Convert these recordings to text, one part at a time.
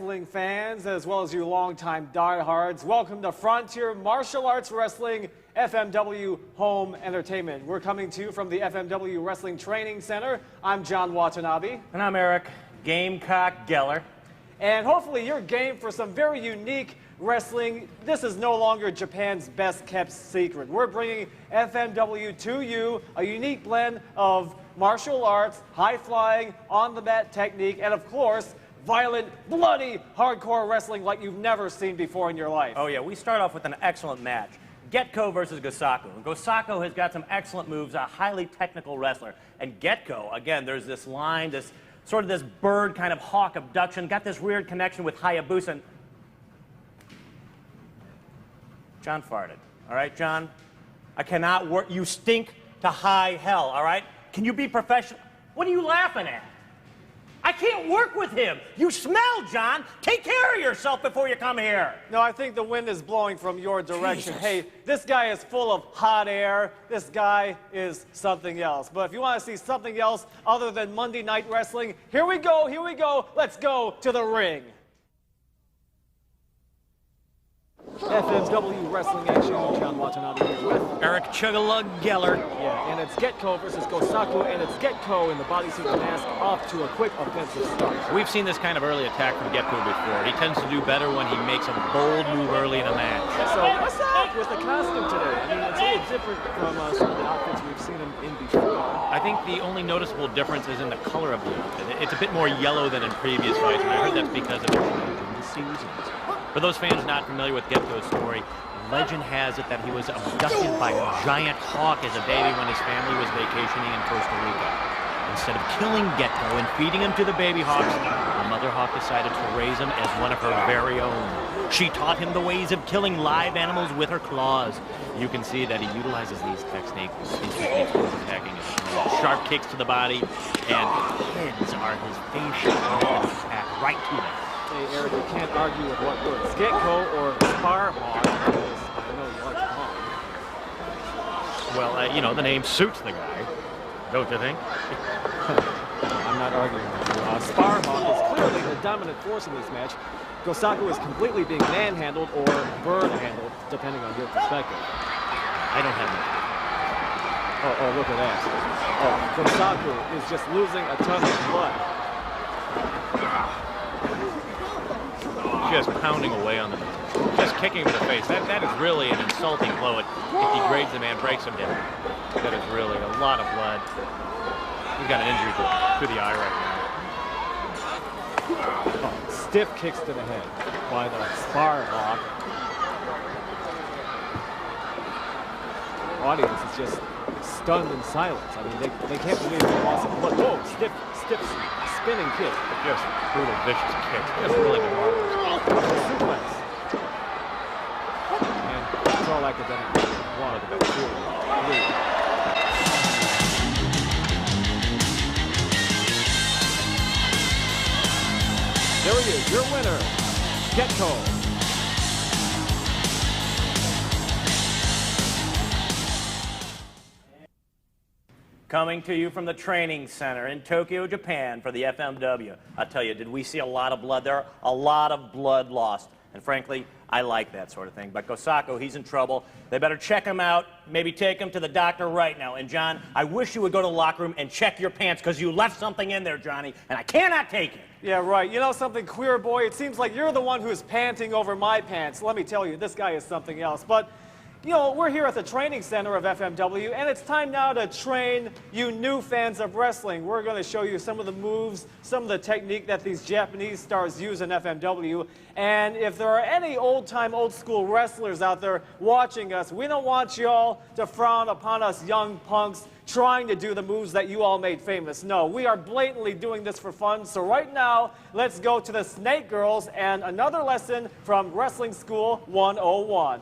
wrestling fans, as well as you longtime diehards. Welcome to Frontier Martial Arts Wrestling FMW Home Entertainment. We're coming to you from the FMW Wrestling Training Center. I'm John Watanabe. And I'm Eric Gamecock Geller. And hopefully you're game for some very unique wrestling. This is no longer Japan's best kept secret. We're bringing FMW to you, a unique blend of martial arts, high-flying, on-the-mat technique, and of course, violent, bloody, hardcore wrestling like you've never seen before in your life. Oh yeah, we start off with an excellent match. Getkou versus Gosaku. Gosaku has got some excellent moves, a highly technical wrestler. And Getkou, again, there's this line, this sort of this bird kind of hawk abduction, got this weird connection with Hayabusa. And John farted. All right, John? I cannot work. You stink to high hell, all right? Can you be professional? What are you laughing at? I can't work with him. You smell, John. Take care of yourself before you come here. No, I think the wind is blowing from your direction. Jesus. Hey, this guy is full of hot air. This guy is something else. But if you want to see something else other than Monday Night Wrestling, here we go, here we go. Let's go to the ring. FMW Wrestling Action, John Watanabe here with Eric Chugalug Geller. Yeah, and it's Getkou versus Gosaku, and it's Getkou in the bodysuit and mask off to a quick offensive start. We've seen this kind of early attack from Getkou before. He tends to do better when he makes a bold move early in a match. So what's up with the costume today? I mean, it's a little different from some of the outfits we've seen him in before. I think the only noticeable difference is in the color of the outfit. It's a bit more yellow than in previous fights, and I heard that's because of the seasons. For those fans not familiar with Getkou's story, legend has it that he was abducted by a giant hawk as a baby when his family was vacationing in Costa Rica. Instead of killing Getkou and feeding him to the baby hawks, the mother hawk decided to raise him as one of her very own. She taught him the ways of killing live animals with her claws. You can see that he utilizes these techniques for attacking his sharp kicks to the body, and heads are his facial attack right to them. Hey, Eric, you can't argue with what works. Getkou or Spar Hawk, as I know you like to call him. Well, you know, the name suits the guy, don't you think? I'm not arguing with you. Spar Hawk is clearly the dominant force in this match. Gosaku is completely being manhandled or bird-handled, depending on your perspective. I don't have that. Oh, look at that. Oh, Gosaku is just losing a ton of blood. Just pounding away on them, just kicking him in the face. That is really an insulting blow. It degrades the man, breaks him down. That is really a lot of blood. He's got an injury to the eye right now. Oh, stiff kicks to the head by the Spar Hawk. The audience is just stunned in silence. I mean, they can't believe they lost some blood. Whoa, stiff spinning kick. Just brutal, vicious kick. Just really marvelous. Suplex. And that's all academic wanted about three. There he is, your winner, Getkou. Coming to you from the training center in Tokyo, Japan for the FMW. I tell you, did we see a lot of blood there? A lot of blood lost. And frankly, I like that sort of thing. But Gosaku, he's in trouble. They better check him out, maybe take him to the doctor right now. And John, I wish you would go to the locker room and check your pants because you left something in there, Johnny, and I cannot take it. Yeah, right. You know something, queer boy? It seems like you're the one who's panting over my pants. Let me tell you, this guy is something else. But you know, we're here at the training center of FMW, and it's time now to train you new fans of wrestling. We're going to show you some of the moves, some of the technique that these Japanese stars use in FMW. And if there are any old-time, old-school wrestlers out there watching us, we don't want y'all to frown upon us young punks trying to do the moves that you all made famous. No, we are blatantly doing this for fun. So right now, let's go to the Snake Girls and another lesson from Wrestling School 101.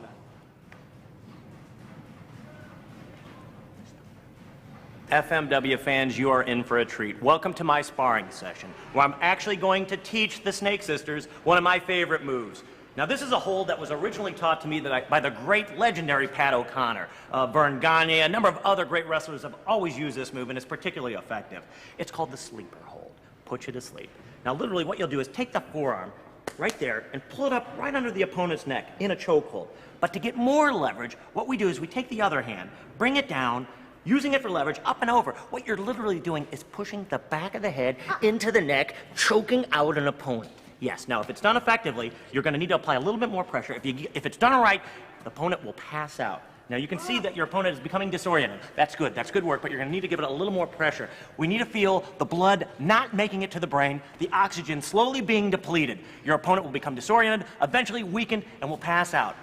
FMW fans, you are in for a treat. Welcome to my sparring session, where I'm actually going to teach the Snake Sisters one of my favorite moves. Now, this is a hold that was originally taught to me by the great legendary Pat O'Connor. Vern Gagne, a number of other great wrestlers have always used this move, and it's particularly effective. It's called the sleeper hold. Put you to sleep. Now, literally, what you'll do is take the forearm, right there and pull it up right under the opponent's neck in a chokehold. But to get more leverage, what we do is we take the other hand, bring it down, using it for leverage, up and over. What you're literally doing is pushing the back of the head into the neck, choking out an opponent. Yes, now if it's done effectively, you're going to need to apply a little bit more pressure. If it's done all right, the opponent will pass out. Now you can see that your opponent is becoming disoriented. That's good work, but you're going to need to give it a little more pressure. We need to feel the blood not making it to the brain, the oxygen slowly being depleted. Your opponent will become disoriented, eventually weakened, and will pass out.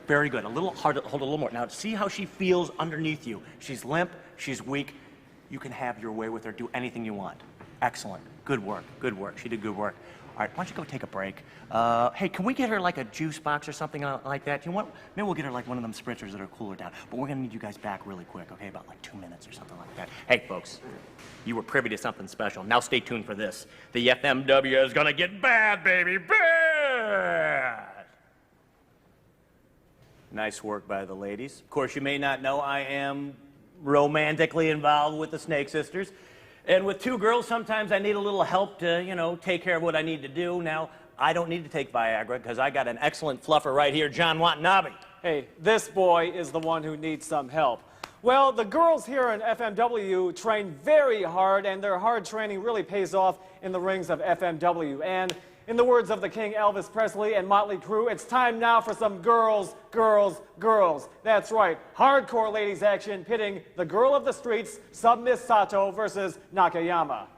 Very good. A little hard to hold a little more. Now see how she feels underneath you. She's limp, she's weak. You can have your way with her, do anything you want. Excellent. Good work. Good work. She did good work. All right, why don't you go take a break? Hey, can we get her like a juice box or something like that? You want? Maybe we'll get her like one of them spritzers that are cooler down. But we're gonna need you guys back really quick, okay? About like 2 minutes or something like that. Hey, folks, you were privy to something special. Now stay tuned for this. The FMW is gonna get bad, baby, bad! Nice work by the ladies. Of course, you may not know I am romantically involved with the Snake Sisters. And with two girls, sometimes I need a little help to, you know, take care of what I need to do. Now, I don't need to take Viagra because I got an excellent fluffer right here, John Watanabe. Hey, this boy is the one who needs some help. Well, the girls here in FMW train very hard, and their hard training really pays off in the rings of FMW. And in the words of the King Elvis Presley and Motley Crue, it's time now for some girls, girls, girls. That's right, hardcore ladies action pitting the girl of the streets, Sub-Miss Sato versus Nakayama.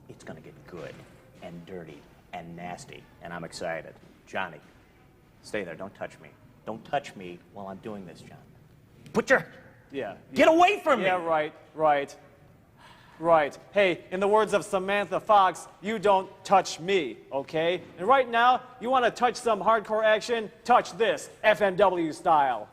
It's gonna get good and dirty and nasty, and I'm excited. Johnny, stay there, don't touch me. Don't touch me while I'm doing this, John. Put your... Get away from me! Yeah, right. Right. Hey, in the words of Samantha Fox, you don't touch me, okay? And right now, you want to touch some hardcore action? Touch this, FMW style.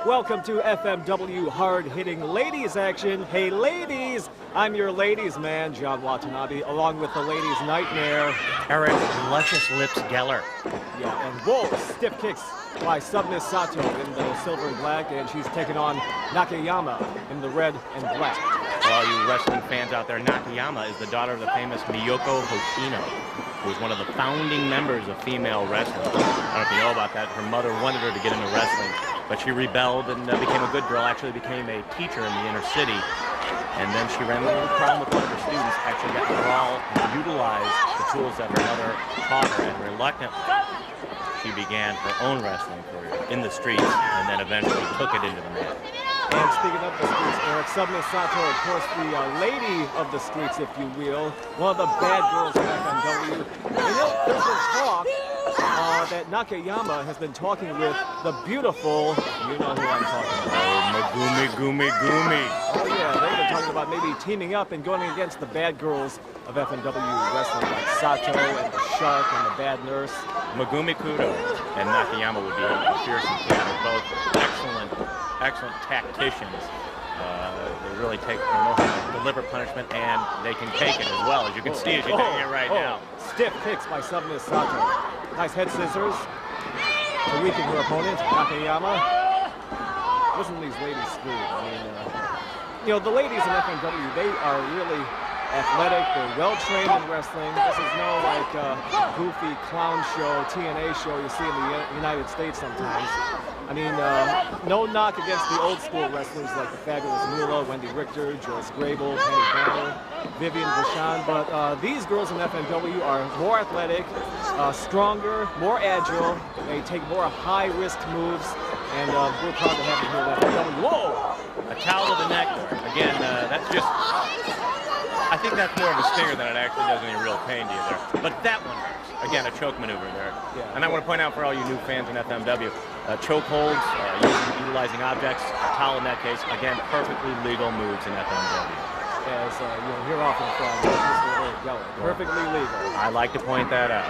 Welcome to FMW hard-hitting ladies action. Hey, ladies, I'm your ladies' man, John Watanabe, along with the ladies' nightmare, Eric Luscious Lips Geller. Yeah, and whoa, stiff kicks by Sub-Miss Sato in the silver and black, and she's taking on Nakayama in the red and black. For all you wrestling fans out there, Nakayama is the daughter of the famous Miyoko Hoshino, who was one of the founding members of female wrestling. I don't know if you know about that. Her mother wanted her to get into wrestling, but she rebelled and became a good girl, actually became a teacher in the inner city. And then she ran into a little problem with one of her students, actually got involved and utilized the tools that her mother taught her, and reluctantly she began her own wrestling career in the streets and then eventually took it into the mat. And speaking of the streets, Eric, Sub-Miss Sato, of course, the lady of the streets, if you will, one of the bad girls in FMW. And you know, there's been talk that Nakayama has been talking with the beautiful, you know who I'm talking about. Oh, Megumi. Oh yeah, they've been talking about maybe teaming up and going against the bad girls of FMW wrestling, like Sato and the Shark and the Bad Nurse. Megumi Kudo and Nakayama would be a fearsome team. They're both excellent tacticians. They really know how to deliver punishment, and they can take it as well, as you can see as you're doing it right now. Stiff kicks by Sub-Miss Sato. Nice head scissors to weaken her opponent, Nakayama. Listen to these ladies scream. I mean, you know, the ladies in FMW, they are really athletic, they're well-trained in wrestling. This is no like goofy clown show, TNA show you see in the United States sometimes. I mean, no knock against the old-school wrestlers like the Fabulous Moolah, Wendy Richter, Joyce Grable, Penny Banner, Vivian Vachon, but these girls in FMW are more athletic, stronger, more agile. They take more high-risk moves, and we're proud to have them here in FMW. Whoa! A towel to the neck. Again, that's just... I think that's more of a stinger than it actually does any real pain to you there. But that one hurts. Again, a choke maneuver there. Yeah, and I want to point out for all you new fans in FMW, choke holds, utilizing objects, a towel in that case, again, perfectly legal moves in FMW. As you'll hear often from Mr. Eric Geller. Perfectly legal. I like to point that out.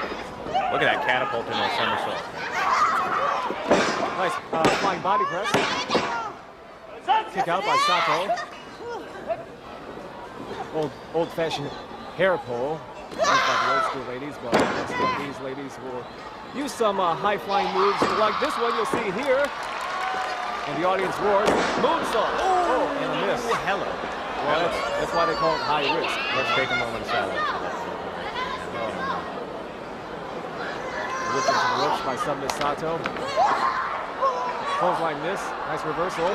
Look at that catapult in a somersault. Nice flying body press. Kick out by Sato. Old-fashioned hair pull, used by the old-school ladies, but these ladies will use some high-flying moves like this one you'll see here. And the audience roars, moonsault. Oh, and a miss. Hello. Well, that's why they call it high risk. Let's take a moment of silence for that. Whipped into the ropes by Submiss Sato. Clothesline miss. Nice reversal.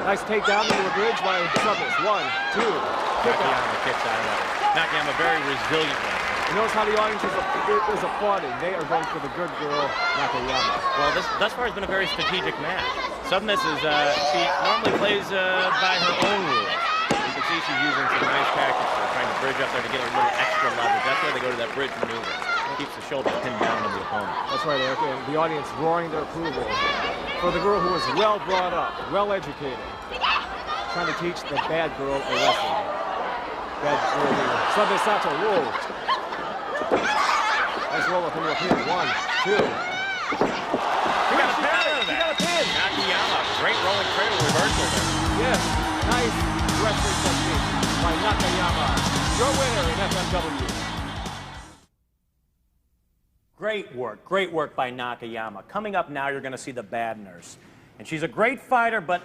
Nice takedown into the bridge by Submiss. 1, 2. Nakayama kicks out of that. Nakayama very resilient. You notice how the audience is applauding. They are going for the good girl, Nakayama. Well, this thus far has been a very strategic match. Submiss is, she normally plays by her own rules. You can see she's using some nice tactics. Trying to bridge up there to get a little extra leverage. That's why they go to that bridge maneuver. Keeps the shoulder pinned down to the opponent. That's right, Eric. And the audience roaring their approval for the girl who was well brought up, well educated, trying to teach the bad girl a lesson. Bad girl here. Submiss Sato, whoa. Nice roll up into a pin. 1, 2. She got a pin out of that. She got a pin. Nakayama, great rolling cradle reversal there. Yes, nice wrestling technique by Nakayama. Your winner in FMW. Great work by Nakayama. Coming up now, you're going to see the Bad Nurse. And she's a great fighter, but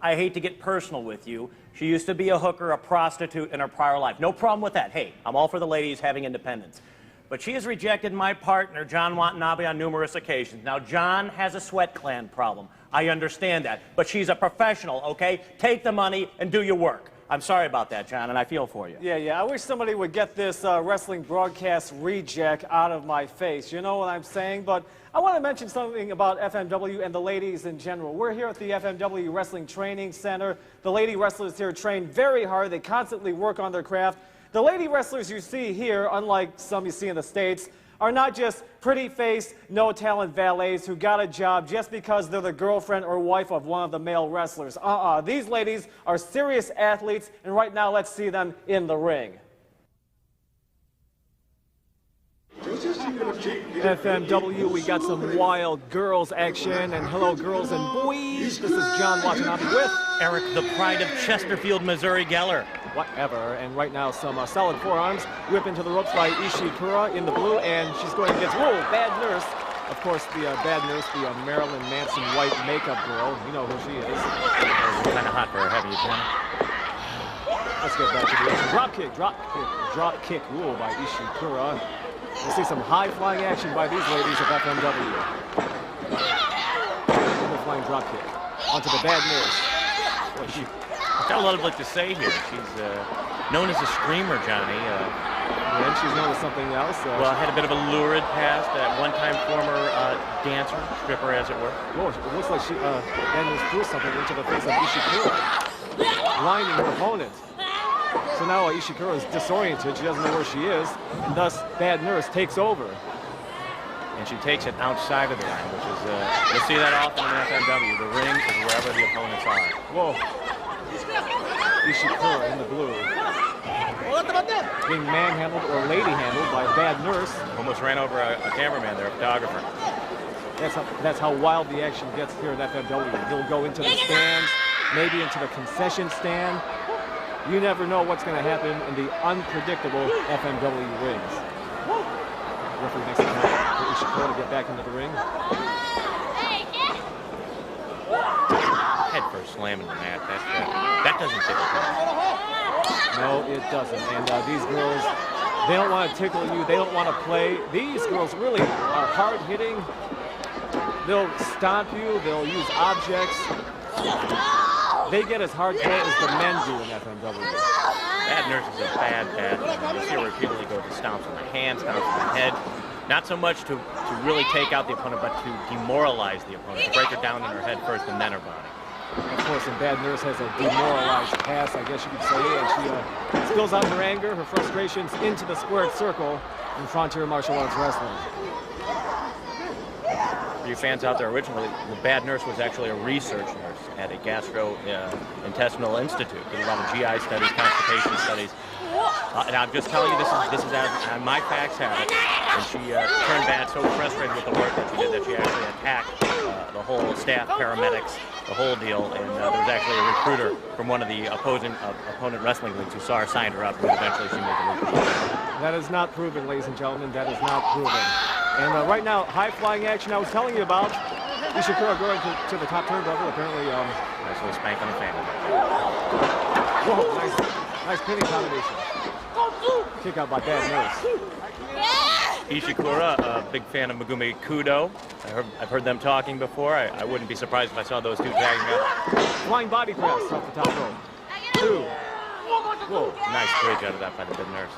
I hate to get personal with you. She used to be a hooker, a prostitute in her prior life. No problem with that. Hey, I'm all for the ladies having independence. But she has rejected my partner, John Watanabe, on numerous occasions. Now, John has a sweat gland problem. I understand that. But she's a professional, okay? Take the money and do your work. I'm sorry about that, John, and I feel for you. Yeah. I wish somebody would get this wrestling broadcast reject out of my face. You know what I'm saying? But I want to mention something about FMW and the ladies in general. We're here at the FMW Wrestling Training Center. The lady wrestlers here train very hard. They constantly work on their craft. The lady wrestlers you see here, unlike some you see in the States, are not just pretty-faced, no-talent valets who got a job just because they're the girlfriend or wife of one of the male wrestlers. These ladies are serious athletes, and right now let's see them in the ring. FMW, we got some wild girls action, and hello girls and boys, this is John Watanabe with Eric, the pride of Chesterfield, Missouri, Geller. Whatever, and right now some solid forearms, whip into the ropes by Ishikura in the blue, and she's going against, whoa, Bad Nurse. Of course, the Bad Nurse, the Marilyn Manson white makeup girl, you know who she is. Kind of hot for her, haven't you, Jim? Let's get back to the action. Drop kick rule by Ishikura. We'll see some high-flying action by these ladies of FMW. Another flying drop kick onto the Bad Nurse. She's got a lot of to say here. She's known as a screamer, Johnny. And she's known as something else. Well, had a bit of a lurid past. At one time, former dancer, stripper, as it were. Whoa, it looks like she Bad Nurse threw something into the face of Ishikura, blinding her opponent. So now Ishikura is disoriented. She doesn't know where she is, and thus Bad Nurse takes over. And she takes it outside of the ring, which is, you'll see that often in FMW. The ring is wherever the opponents are. Whoa. Ishikura in the blue. Being manhandled or lady-handled by Bad Nurse. Almost ran over a cameraman there, a photographer. That's how wild the action gets here at FMW. He'll go into the stands, maybe into the concession stand. You never know what's going to happen in the unpredictable FMW rings. Referee makes it happen for Ishikura to get back into the ring. Head first slam in the mat. That doesn't tickle me. No, it doesn't. And these girls, they don't want to tickle you. They don't want to play. These girls really are hard-hitting. They'll stomp you. They'll use objects. They get as hardcore as the men do in FMW. Bad Nurse is a bad man. You see her repeatedly go to stomps on the hands, stomps on the head. Not so much to really take out the opponent, but to demoralize the opponent, to break her down in her head first and then her body. Of course, and Bad Nurse has a demoralized past, I guess you could say, and she spills out her anger, her frustrations into the squared circle in frontier martial arts wrestling. For you fans out there, originally, the Bad Nurse was actually a research nurse at a gastrointestinal institute. Did a lot of GI studies, constipation studies. And I'm just telling you, this is as my facts have it. And she turned bad, so frustrated with the work that she did that she actually attacked the whole staff, paramedics, the whole deal. And there was actually a recruiter from one of the opponent wrestling leagues who saw her, signed her up, and eventually she made the league. That is not proven, ladies and gentlemen. That is not proven. And right now, high-flying action I was telling you about. Ishikura going to the top turnbuckle. Apparently, Nice little spank on the fan. whoa, nice pinning combination. Kick out by Bad Nurse. Ishikura, a big fan of Megumi Kudo. I've heard them talking before. I wouldn't be surprised if I saw those two tagging up. Flying body press off the top rope. 2. Whoa. Nice bridge out of that by the big nurse.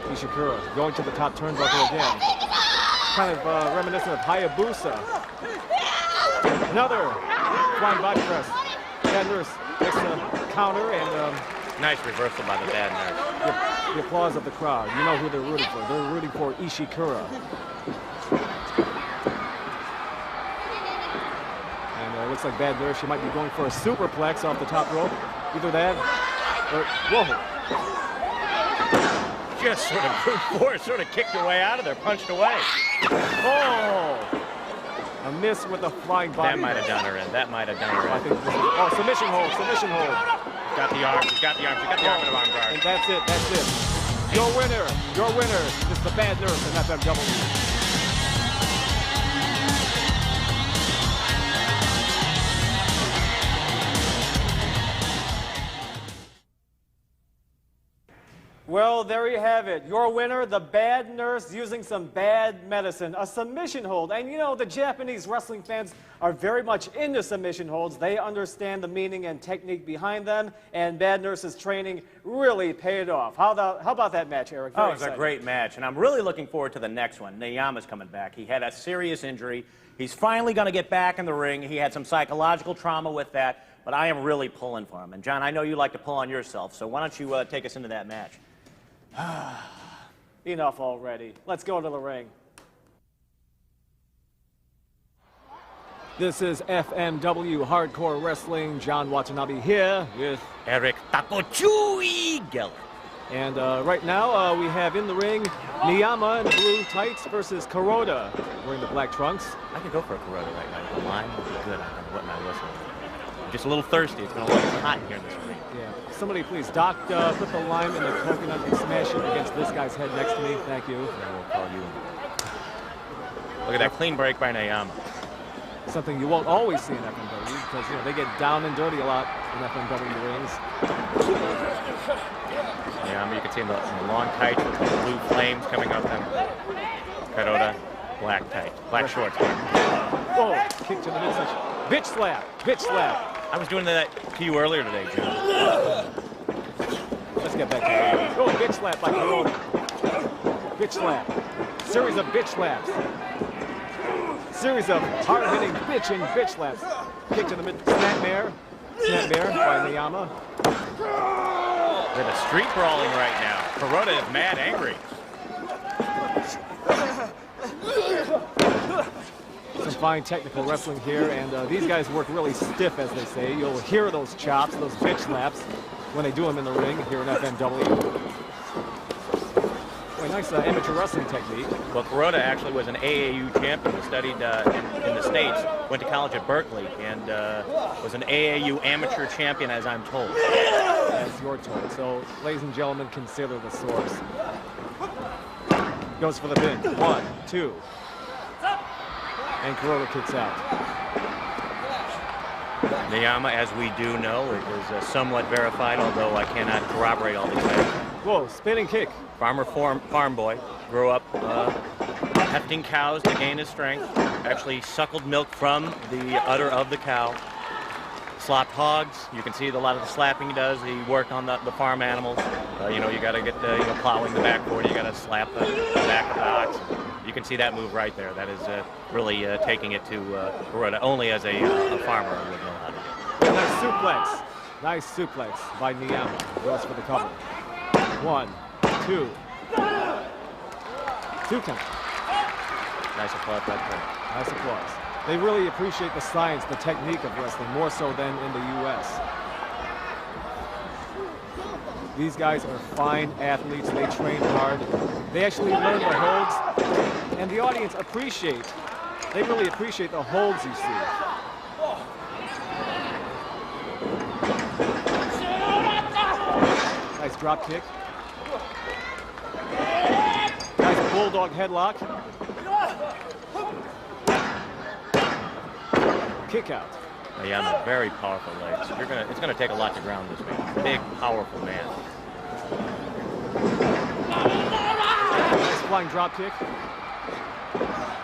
Ishikura going to the top turnbuckle again. Kind of reminiscent of Hayabusa. Another flying body press. Bad Nurse makes a counter and Nice reversal by the Bad Nurse. the applause of the crowd. You know who they're rooting for. They're rooting for Ishikura. And it looks like Bad Nurse, she might be going for a superplex off the top rope. Either that or, whoa. Just sort of brute force, sort of kicked her way out of there, punched away. Oh! A miss with a flying body. That might have done her in. That might have done her I in. think this is, oh, submission hold, submission hold. She's got the arm. She's got the arm. She's got the arm in the arm guard. And that's it, that's it. Your winner is the Bad Nurse in FMW. Well, there you have it. Your winner, the Bad Nurse, using some bad medicine, a submission hold. And you know, the Japanese wrestling fans are very much into submission holds. They understand the meaning and technique behind them, and Bad Nurse's training really paid off. How about that match, Eric? Oh, it was a great match, and I'm really looking forward to the next one. Neyama's coming back. He had a serious injury. He's finally going to get back in the ring. He had some psychological trauma with that, but I am really pulling for him. And John, I know you like to pull on yourself, so why don't you take us into that match? Enough already. Let's go to the ring. This is FMW Hardcore Wrestling. John Watanabe here with Eric Takochui Geller. And right now we have in the ring Neyama in the blue tights versus Kuroda wearing the black trunks. I could go for a Kuroda right now. The line would be good. I don't know what my whistle. I'm just a little thirsty. It's been a little hot here in this ring. Yeah. Somebody please, Doc, put the lime in the coconut and smash it against this guy's head next to me. Thank you. And we'll call you. Look at that clean break by Neyama. Something you won't always see in FMW because, you know, they get down and dirty a lot in FMW rings. Neyama, you can see in the long tights with the blue flames coming up them. Kuroda, black tight, black shorts. Whoa, kick to the midsection. Bitch slap, bitch slap. I was doing that to you earlier today, John. Let's get back to it. Oh, bitch slap by Kuroda. Bitch slap. Series of bitch slaps. Series of hard-hitting bitch slaps. Kick to the mid. Snapmare. Snapmare by Neyama. They're the street brawling right now. Kuroda is mad angry. Some fine technical wrestling here, and these guys work really stiff, as they say. You'll hear those chops, those bitch slaps, when they do them in the ring here in FMW. Boy, nice amateur wrestling technique. Well, Kuroda actually was an AAU champion, studied in the States, went to college at Berkeley, and was an AAU amateur champion, as I'm told. As you're told. So, ladies and gentlemen, consider the source. Goes for the pin. 1, 2. And Kuroda kicks out. Neyama, as we do know, is somewhat verified, although I cannot corroborate all these things. Whoa, spinning kick. Farm boy, grew up hefting cows to gain his strength, actually suckled milk from the udder of the cow, slopped hogs. You can see a lot of the slapping he does. He worked on the farm animals. You know, you got to get plowing the backboard. You got to slap the back of the ox. You can see that move right there. That is really taking it to Kuroda. Only as a farmer would know how to do. Nice suplex. Nice suplex by Neyama. Goes for the cover. 1, 2. 2 count. Nice applause right there. Nice applause. They really appreciate the science, the technique of wrestling, more so than in the U.S. These guys are fine athletes. They train hard. They actually learn the holds, and the audience they really appreciate the holds you see. Nice drop kick. Nice bulldog headlock. kick out. Miyama, very powerful legs. It's gonna take a lot to ground this man. Big, powerful man. Nice flying drop kick.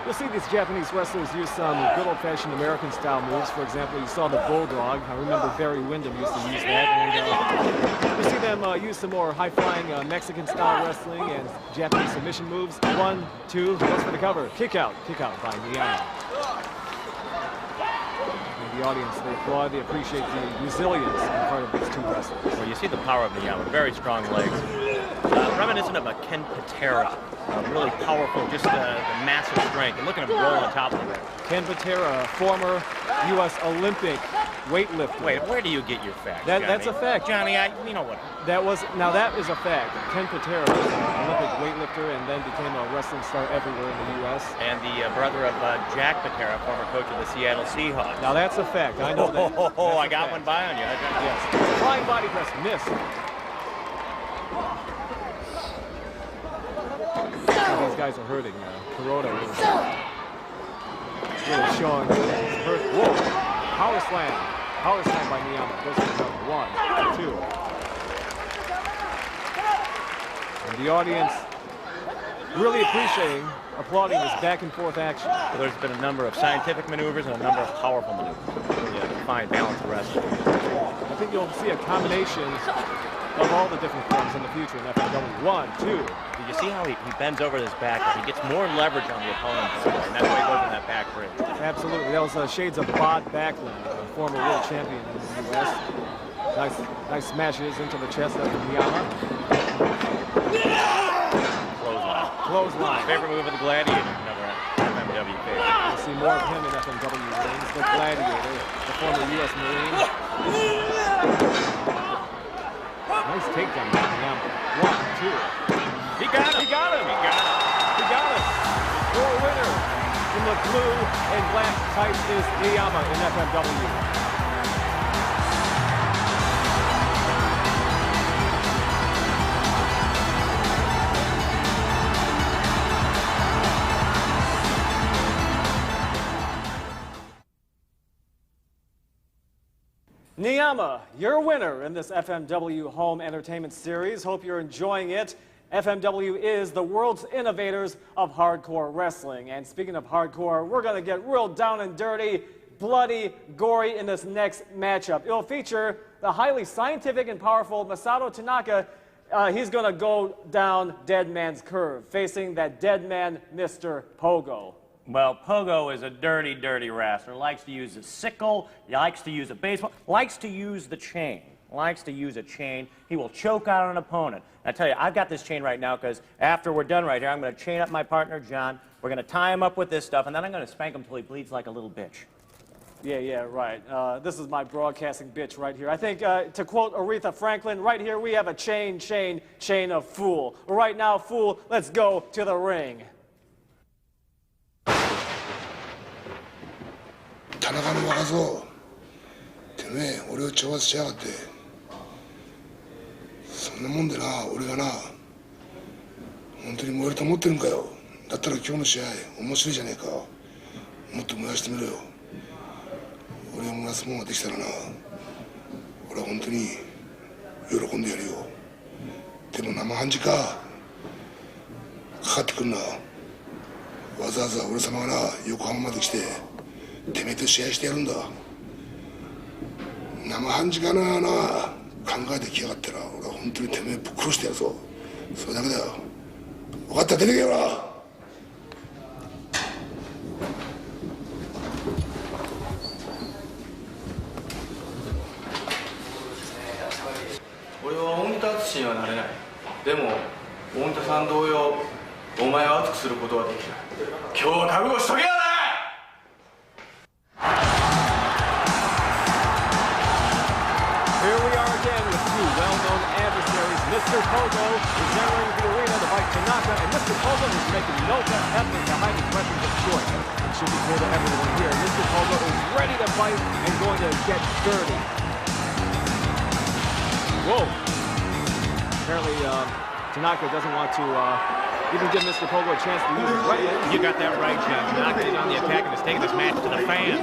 You'll see these Japanese wrestlers use some good old-fashioned American-style moves. For example, you saw the bulldog. I remember Barry Windham used to use that. And you see them use some more high-flying Mexican-style wrestling and Japanese submission moves. 1, 2, goes for the cover. Kick out by Miyama. And the audience, they applaud, they appreciate the resilience on the part of these two wrestlers. Well, you see the power of Miyama. Very strong legs. Reminiscent of a Ken Patera. Really powerful, just the massive strength. And look at him roll on top of it. Ken Patera, former U.S. Olympic weightlifter. Wait, where do you get your facts, That's a fact. Johnny, you know what? That is a fact. Ken Patera was an Olympic weightlifter and then became a wrestling star everywhere in the U.S. And the brother of Jack Patera, former coach of the Seattle Seahawks. Now that's a fact. I know that. Oh, I got one by on you. Yes. Flying body press, miss. These guys are hurting. Toyoda is really showing he's hurt. Whoa! Power slam. Power slam by Miyama. Goes for the 1, 2. And the audience really applauding this back and forth action. Well, there's been a number of scientific maneuvers and a number of powerful maneuvers. Yeah, to find balance of wrestling. I think you'll see a combination of all the different forms in the future in FMW. 1, 2. Did you see how he bends over his back? He gets more leverage on the opponent, and that's why he goes in that back bridge. Absolutely. That was shades of Bod Backlund, a former world champion in the U.S. Nice smashes into the chest of Miyama. Clothesline. Favorite move of the Gladiator. Another FMW favorite. You'll see more of him in FMW rings. The Gladiator, the former U.S. Marine. Nice takedown by Miyama. 1, 2. He got him. Your winner in the blue and black tights is Miyama in FMW. Miyama, your winner in this FMW Home Entertainment Series. Hope you're enjoying it. FMW is the world's innovators of hardcore wrestling. And speaking of hardcore, we're going to get real down and dirty, bloody, gory in this next matchup. It'll feature the highly scientific and powerful Masato Tanaka. He's going to go down Dead Man's Curve, facing that dead man, Mr. Pogo. Well, Pogo is a dirty, dirty wrestler. Likes to use a sickle, likes to use a baseball, likes to use the chain. Likes to use a chain. He will choke out an opponent. I tell you, I've got this chain right now because after we're done right here, I'm going to chain up my partner, John. We're going to tie him up with this stuff, and then I'm going to spank him until he bleeds like a little bitch. Yeah, right. This is my broadcasting bitch right here. I think, to quote Aretha Franklin, right here we have a chain of fool. Right now, fool, let's go to the ring. 田中の若造、てめえ俺を挑発しやがって。そんなもんでな、俺がな、本当に燃えると思ってるんかよ。だったら今日の試合面白いじゃねえか。もっと燃やしてみろよ。俺を燃やすもんができたらな、俺は本当に喜んでやるよ。でも生半字かかってくんな。わざわざ俺様がな、横浜まで来ててめえと試合してやるんだ。生半字かな考えてきやがったら俺は本当にてめえぶっ殺してやるぞ。それだけだよ。分かった、出てけよな。俺は大仁田淳にはなれない。でも大仁田さん同様お前を熱くすることはできる。今日は覚悟しとけよな。Here we are again with two well-known adversaries. Mr. Pogo is entering the arena to fight Tanaka, and Mr. Pogo is making no effort to hide his weapons of choice. It should be clear to everyone here. Mr. Pogo is ready to fight and going to get dirty. Whoa. Apparently, Tanaka doesn't want to even give Mr. Pogo a chance to use his right hand. You got that right, John. Tanaka is on the attack and is taking this match to the fans.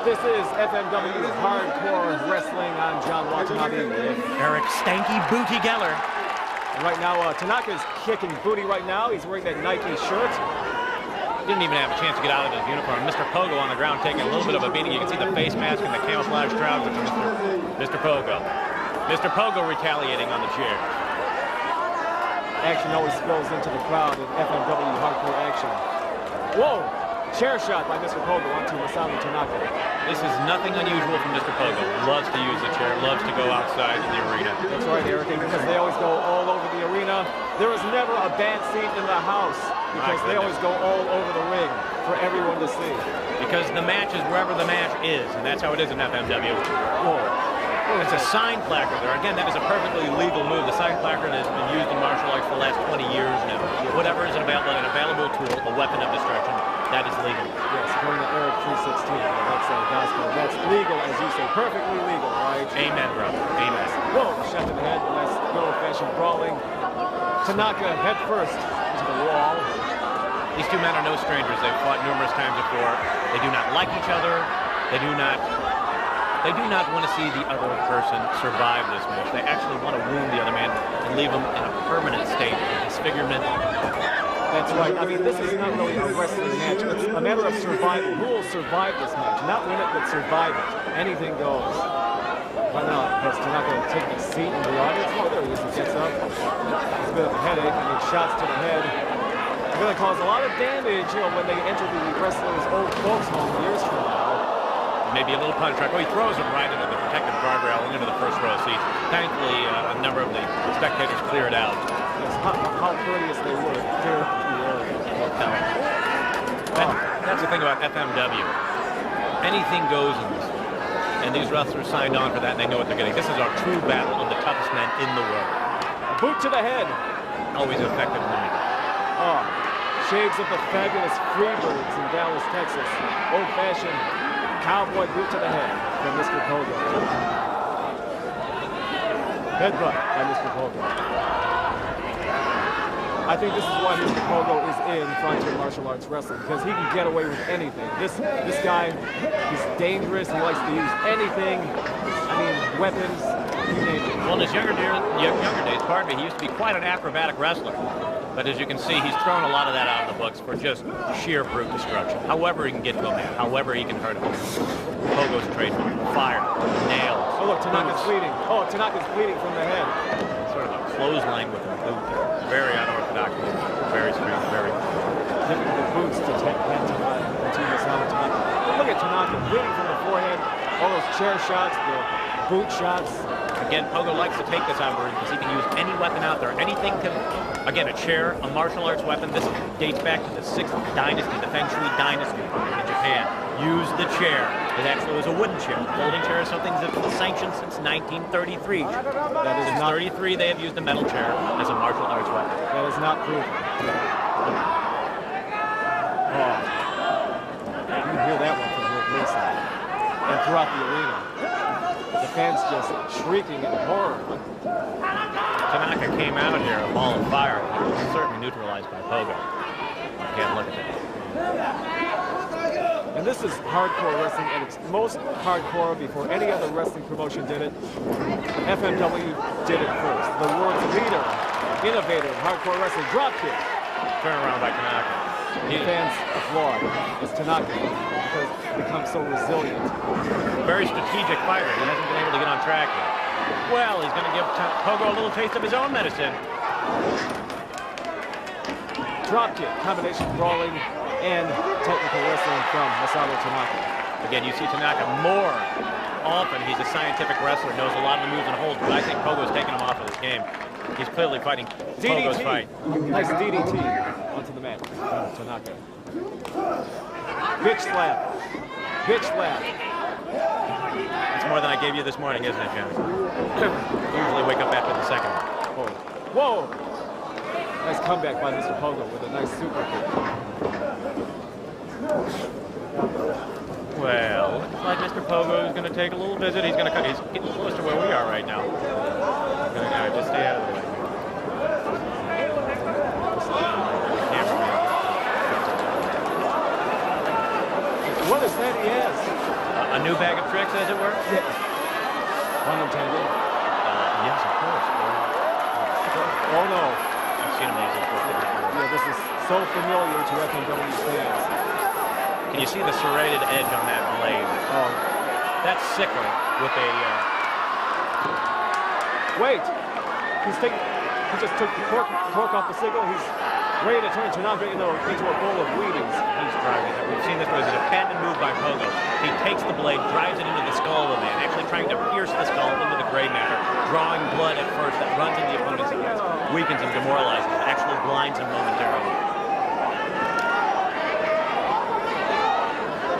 This is FMW Hardcore Wrestling. I'm John Watanabe with Eric Stanky Booty Geller. And right now, Tanaka's kicking booty right now. He's wearing that Nike shirt. Didn't even have a chance to get out of his uniform. Mr. Pogo on the ground taking a little bit of a beating. You can see the face mask and the camouflage trousers of Mr. Pogo. Mr. Pogo retaliating on the chair. Action always spills into the crowd in FMW Hardcore action. Whoa! Chair shot by Mr. Pogo onto Masamu Tanaka. This is nothing unusual from Mr. Pogo. Loves to use the chair, loves to go outside in the arena. That's right, Eric, and because they always go all over the arena, there is never a bad seat in the house because they always go all over the ring for everyone to see. Because the match is wherever the match is, and that's how it is in FMW. Whoa. It's a sign placard there. Again, that is a perfectly legal move. The sign placard has been used in martial arts for the last 20 years now. Whatever is an available tool, a weapon of destruction, that is legal. Yes, according to Eric 316, that's gospel. That's legal, as you say, perfectly legal, right? Amen, brother. Amen. Whoa, shot to the head. Nice good old-fashioned brawling. Tanaka head first into the wall. These two men are no strangers. They've fought numerous times before. They do not like each other. They do not want to see the other person survive this match. They actually want to wound the other man and leave him in a permanent state of disfigurement. That's right. I mean, this is not really a wrestling match. It's a matter of survival. Who will survive this match? Not win it, but survive it. Anything goes. Right now, does Tanaka take a seat in the audience? Oh, there he is. He gets up. It's a bit of a headache. I mean, shots to the head. It's going to cause a lot of damage, when they enter the wrestler's old folks' home years from now. Maybe a little punch track. Oh, he throws him right into the protective guardrail and into the first row seats. Thankfully, a number of the spectators clear it out. Yes, how courteous they were. Clear the area. That's the thing about FMW. Anything goes in this. And these wrestlers signed on for that, and they know what they're getting. This is our true battle of the toughest men in the world. A boot to the head. Always effective women. Oh, shades of the fabulous Freebirds in Dallas, Texas. Old-fashioned cowboy boot to the head from Mr. Pogo. Headbutt by Mr. Pogo. I think this is why Mr. Pogo is in frontier martial arts wrestling, because he can get away with anything. This guy, he's dangerous. He likes to use anything. I mean, weapons, you name it. Well, in his younger days, pardon me, he used to be quite an acrobatic wrestler. But as you can see, he's thrown a lot of that out of the books for just sheer brute destruction. However he can get to a man, however he can hurt him. Pogo's trademark. Fire, nails. Oh, look, Tanaka's bleeding. Oh, Tanaka's bleeding from the head. Sort of a clothesline with a boot there. Very unorthodox. Very strange, very. Giving the boots to Masamu Tanaka. Look at Tanaka bleeding from the forehead. All those chair shots, the boot shots. Again, Pogo likes to take this opportunity because he can use any weapon out there. Anything can, again, a chair, a martial arts weapon. This dates back to the 6th dynasty, the Feng Shui dynasty in Japan. Use the chair. It actually was a wooden chair. The folding chair is something that's been sanctioned since 1933. Since 1933, they have used the metal chair as a martial arts weapon. That is not proven. Oh. You can hear that one from here ringside and throughout the arena. The fans just shrieking in horror. Tanaka came out here a ball of fire. He was certainly neutralized by Pogo. Again, look at that. And this is hardcore wrestling at its most hardcore before any other wrestling promotion did it. FMW did it first. The world's leader, innovator, hardcore wrestling drop kick. Turn around by Tanaka. The fans applaud as Tanaka because he becomes so resilient. Very strategic fighter. He hasn't been able to get on track yet. Well, he's going to give Pogo a little taste of his own medicine. Drop kick, combination brawling, and technical wrestling from Masamu Tanaka. Again, you see Tanaka more often. He's a scientific wrestler, knows a lot of the moves and holds, but I think Pogo's taking him off of this game. He's clearly fighting Pogo's fight. Nice DDT onto the mat. Tanaka. Bitch slap. Bitch slap. It's more than I gave you this morning, isn't it, John? Usually wake up after the second one. Whoa! Nice comeback by Mr. Pogo with a nice super kick. Well, looks like Mr. Pogo is going to take a little visit. He's getting close to where we are right now. He's going to just stay out of the way. What is that he has? A new bag of tricks, as it were? Yeah. Pun intended. Yes, of course. Oh no. I've seen him use it before. Yeah, this is so familiar to FMW fans. Can you see the serrated edge on that blade? Oh. That's sickle with a... Wait! He just took the cork off the sickle. He's ready to turn Tanaka into a bowl of Wheaties. He's driving it. We've seen this was a patented move by Pogo. He takes the blade, drives it into the skull of the man, actually trying to pierce the skull into the gray matter, drawing blood at first that runs in the opponent's eyes, weakens him, demoralizes him, actually blinds him momentarily.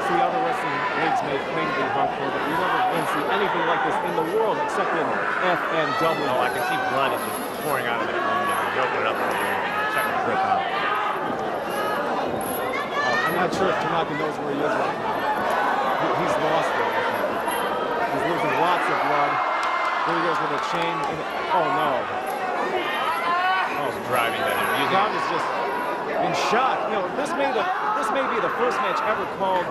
See, other wrestling leagues may claim to be hardcore, but you never can see anything like this in the world except in FMW. Oh, I can see blood is just pouring out of that wound. He's opening up right here. It's starting to drip out. I'm not sure if Tanaka knows where he is right now. He's lost it. He's losing lots of blood. There he goes with a chain. Oh no. Oh, he's driving that in. The crowd is just in shock. You know, this may be the first match ever called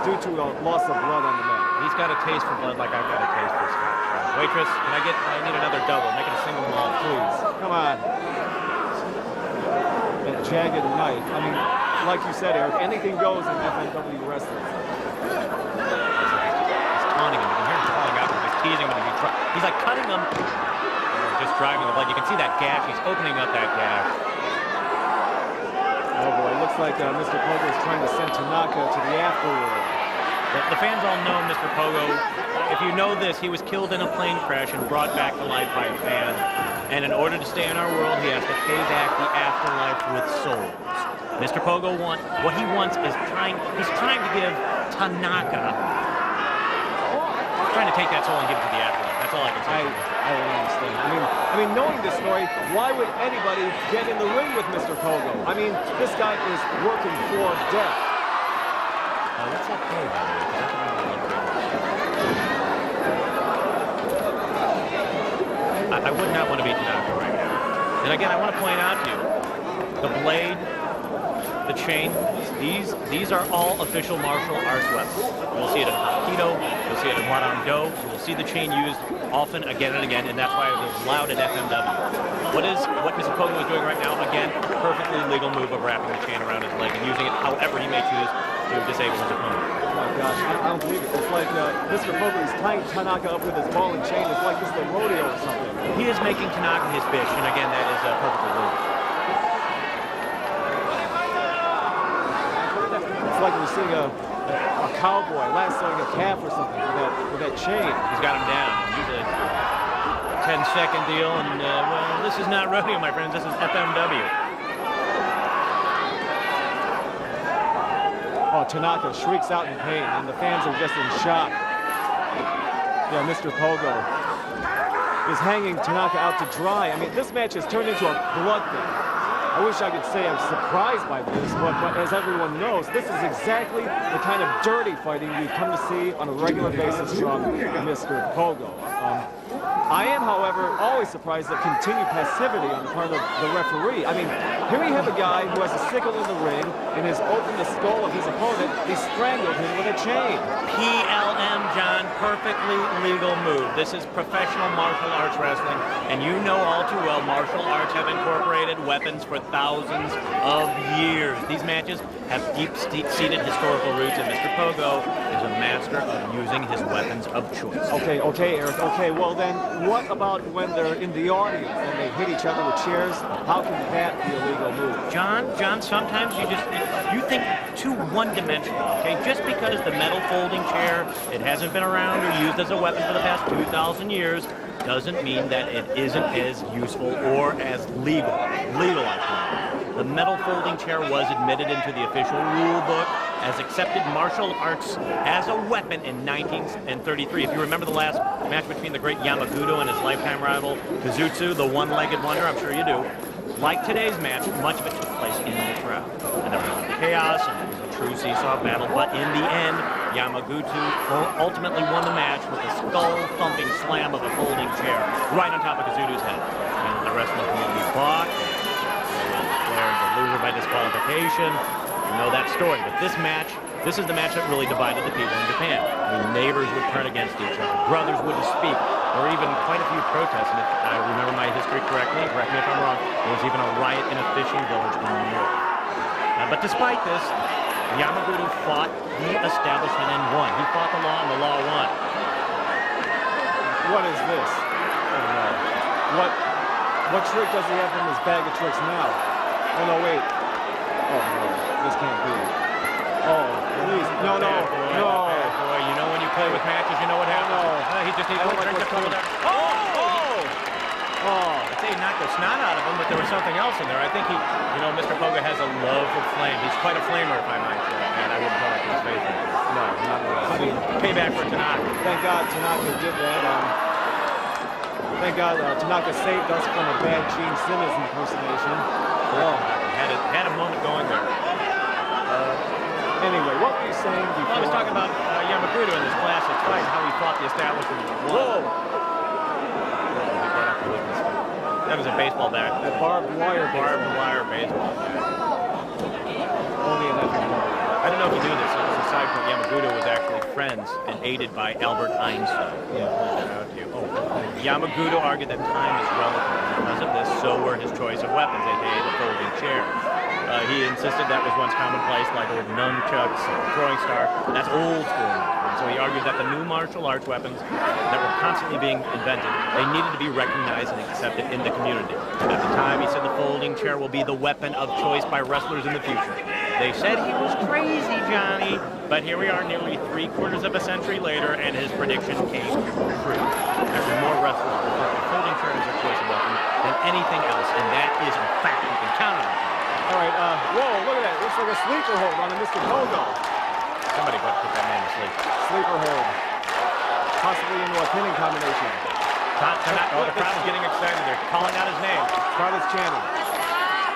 due to a loss of blood on the mat. He's got a taste for blood like I've got a taste for scotch. Waitress, I need another double. Make it a single malt, please. Come on. That jagged knife. I mean, like you said, Eric, anything goes in FMW wrestling. He's taunting him. You can hear him calling out. He's teasing him. He's like cutting him. Just driving the blood. You can see that gash. He's opening up that gash. Oh boy, it looks like Mr. Pogo is trying to send Tanaka to the afterworld. The fans all know Mr. Pogo. If you know this, he was killed in a plane crash and brought back to life by a fan. And in order to stay in our world, he has to pay back the afterlife with souls. Mr. Pogo what he wants is he's trying to give Tanaka, trying to take that soul and give it to the afterlife. That's all I can say. I don't understand. I mean, knowing this story, why would anybody get in the ring with Mr. Pogo? I mean, this guy is working for death. What's that play, by the way? I would not want to beat Tanaka right now. And again, I want to point out to you, the blade, the chain, these are all official martial arts weapons. You'll see it in Hido, you'll see it in Warando, you'll see the chain used often again and again, and that's why it was allowed at FMW. What Mr. Pogo is doing right now, again, perfectly legal move of wrapping the chain around his leg and using it however he may choose to disable his opponent. Oh my gosh, I don't believe it. It's like Mr. Pogo is tying Tanaka up with his ball and chain. It's like this is a rodeo or something. He is making Tanaka his bitch, and again, that is perfectly legal. It's like we're seeing a cowboy lassoing a calf or something with that chain. He's got him down. He's a 10-second deal, and well, this is not rodeo, my friends. This is FMW. Oh, Tanaka shrieks out in pain, and the fans are just in shock. Yeah, Mr. Pogo is hanging Tanaka out to dry. I mean, this match has turned into a bloodbath. I wish I could say I'm surprised by this, but as everyone knows, this is exactly the kind of dirty fighting you come to see on a regular basis from Mr. Pogo. I am, however, always surprised at continued passivity on the part of the referee. I mean, here we have a guy who has a sickle in the ring and has opened the skull of his opponent. He strangled him with a chain. PLM, John, perfectly legal move. This is professional martial arts wrestling, and you know all too well martial arts have incorporated weapons for thousands of years. These matches have deep-seated historical roots, and Mr. Pogo is a master of using his weapons of choice. Okay, Eric. Okay, well then, what about when they're in the audience and they hit each other with chairs? How can that be a legal move? John, sometimes you think too one-dimensional, okay? Just because the metal folding chair, it hasn't been around or used as a weapon for the past 2,000 years, doesn't mean that it isn't as useful or as legalized. The metal folding chair was admitted into the official rule book as accepted martial arts as a weapon in 1933. If you remember the last match between the great Yamagudo and his lifetime rival Kazutsu, the one-legged wonder, I'm sure you do. Like today's match, much of it took place in the crowd. And there was chaos, and it was a true seesaw battle, but in the end, Yamagudo ultimately won the match with a skull-thumping slam of a folding chair right on top of Kazuto's head. And the wrestling community fought, and declared the loser by disqualification. You know that story, but this match This is the match that really divided the people in Japan. I mean, neighbors would turn against each other, brothers wouldn't speak, or even quite a few protests. And if I remember my history correctly, correct me if I'm wrong, there was even a riot in a fishing village in New York. But despite this, Yamaguchi fought the establishment and won. He fought the law and the law won. What is this? Oh, no. What trick does he have in his bag of tricks now? Oh, no, wait. Oh, no. This can't be. Oh, please. No, no, no. Boy, you know when you play with matches, you know what happens. No. He just needs to drink a couple there. I'd say he knocked the snot out of him, but there was something else in there. I think he, you know, Mr. Pogo has a love for flame. He's quite a flamer, if I might say. And I wouldn't call it his face. No, not really. I mean, payback for Tanaka. Thank God Tanaka did that. Thank God Tanaka saved us from a bad Gene Simmons impersonation. Well, had a moment going there. Anyway, what were you saying before? Well, I was talking about Yamaguchi in this classic fight, how he fought the establishment. Whoa! That was a baseball bat. A barbed wire baseball bat. Only in FMW. I don't know if you knew this. Aside from Yamaguchi was actually friends and aided by Albert Einstein. Yamaguchi argued that time is relative. Because of this, so were his choice of weapons, aka the folding chair. He insisted that was once commonplace, like old nunchucks, throwing star. That's old school. And so he argued that the new martial arts weapons that were constantly being invented, they needed to be recognized and accepted in the community. At the time, he said the folding chair will be the weapon of choice by wrestlers in the future. They said he was crazy, Johnny, but here we are nearly 3/4 of a century later, and his prediction came true. After more wrestlers prefer the folding chair as their choice of weapon than anything else, and that is a fact. You can count on it. All right, whoa, look at that. Looks like a sleeper hold on the Mr. Pogo. Somebody put that man to sleep. Sleeper hold. Possibly into a pinning combination. The crowd's getting excited. They're calling out his name. Crowd is chanting.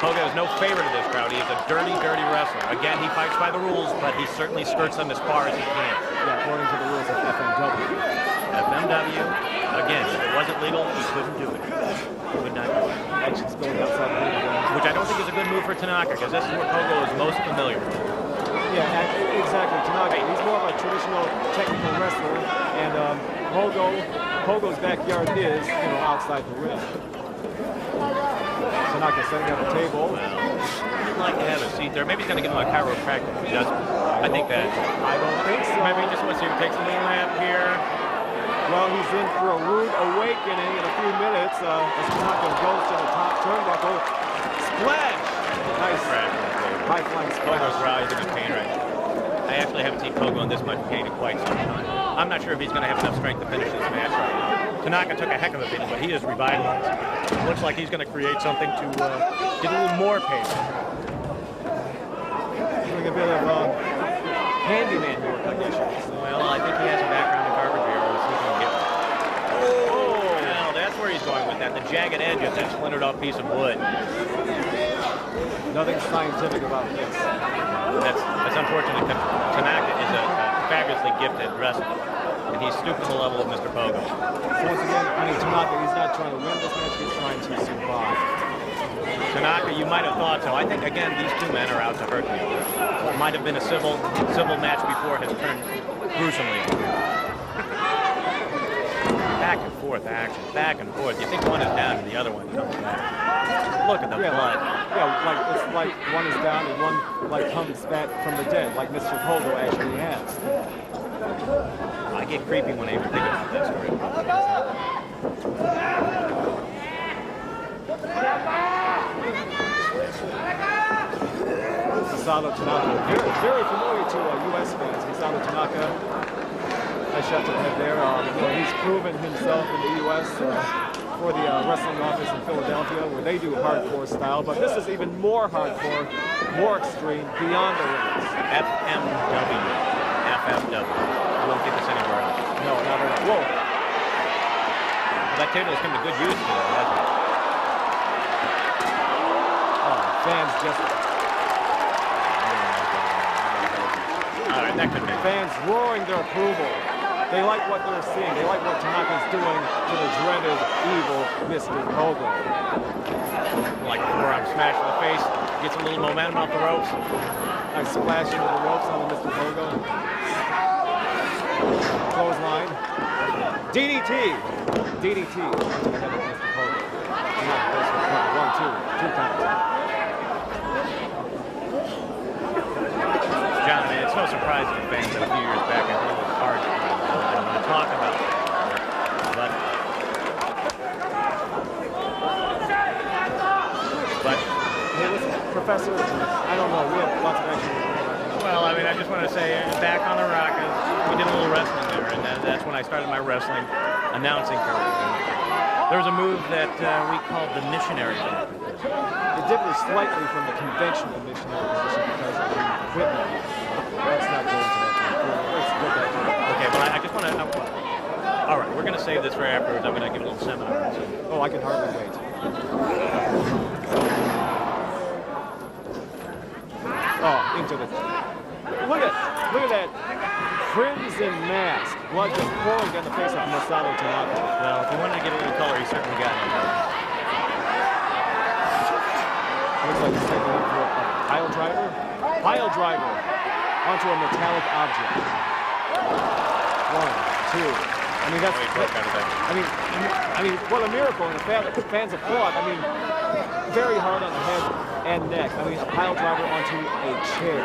Pogo is no favorite of this crowd. He is a dirty, dirty wrestler. Again, he fights by the rules, but he certainly skirts them as far as he can. Yeah, according to the rules of FMW. FMW, again, if it wasn't legal, he couldn't do it. He would not do it. Actions going outside the ring again. Which I don't think is a good move for Tanaka, because this is where Pogo is most familiar with. Yeah, exactly. Tanaka, he's more of a traditional technical wrestler, and Pogo's backyard is, outside the ring. Tanaka setting up a table. Well, he'd like to have a seat there. Maybe he's going to give him a chiropractic adjustment. I think that. I don't think so. Maybe he just wants to take some lap here. Well, he's in for a rude awakening in a few minutes. As Tanaka goes to the top turnbuckle. Splash! Nice. High-flying splash. Pogo's writhing in pain right now. I actually haven't seen Pogo in this much pain in quite some time. I'm not sure if he's going to have enough strength to finish this match right now. Tanaka took a heck of a beating, but he is revitalized. Looks like he's going to create something to get a little more pain. Doing a bit of handyman work, I guess. Well, I think he has a background in carpentry, or he can get one. Oh! Now, that's where he's going with that. The jagged edge of that splintered off piece of wood. Nothing scientific about this. That's unfortunate, because Tanaka is a fabulously gifted wrestler. And he's stooped to the level of Mr. Pogo. So once again, Tanaka, he's not trying to win this match, he's trying to survive. Tanaka, you might have thought so. I think, again, these two men are out to hurt me. It might have been a civil match before it has turned gruesomely. Back and forth action, back and forth. You think one is down and the other one comes back. Look at the blood. It's like one is down and one comes back from the dead, like Mr. Pogo actually has. I get creepy when I even think about that story. Hido Tanaka, very familiar to U.S. fans. Hido Tanaka, nice shot to the head there. He's proven himself in the U.S. For the wrestling office in Philadelphia, where they do hardcore style, but this is even more hardcore, more extreme, beyond the limits. FMW. You won't get this anywhere else. No, not at all. Whoa. Well, that table has come to good use today, hasn't it? Oh, fans just... All right, that could be. Fans roaring their approval. They like what they're seeing. They like what Tanaka's doing to the dreaded, evil Mr. Pogo. Like a forearm smash in the face. gets a little momentum off the ropes. Nice splash into the ropes on the Mr. Pogo. Clothesline. DDT. DDT. Onto the head of Mr. Pogo. One, two counts. John, I mean, it's no surprise to the fans that a few years back I think it was hard to find. I don't want to talk about it. But hey, listen, Professor, I don't know. We have lots of action. well, I mean, I just want to say, back on the Rockets, we did a little wrestling there, and that's when I started my wrestling announcing career. There was a move that we called the missionary move. It differs slightly from the conventional missionary position because of the equipment. Let's not go into that. Let's go back to that. Okay, but I just want to... all right, we're going to save this for afterwards. I'm going to give a little seminar. Oh, I can hardly wait. Oh, into the... Look at that crimson mask. Blood just pouring down the face of Masato Tanaka. Well, if you wanted to get a little color, you certainly got it. Looks like he's taking it for a pile driver. Pile driver onto a metallic object. One, two. I mean, that's... I mean, what a miracle. And the fans applaud. I mean, very hard on the head and neck. I mean, a pile driver onto a chair.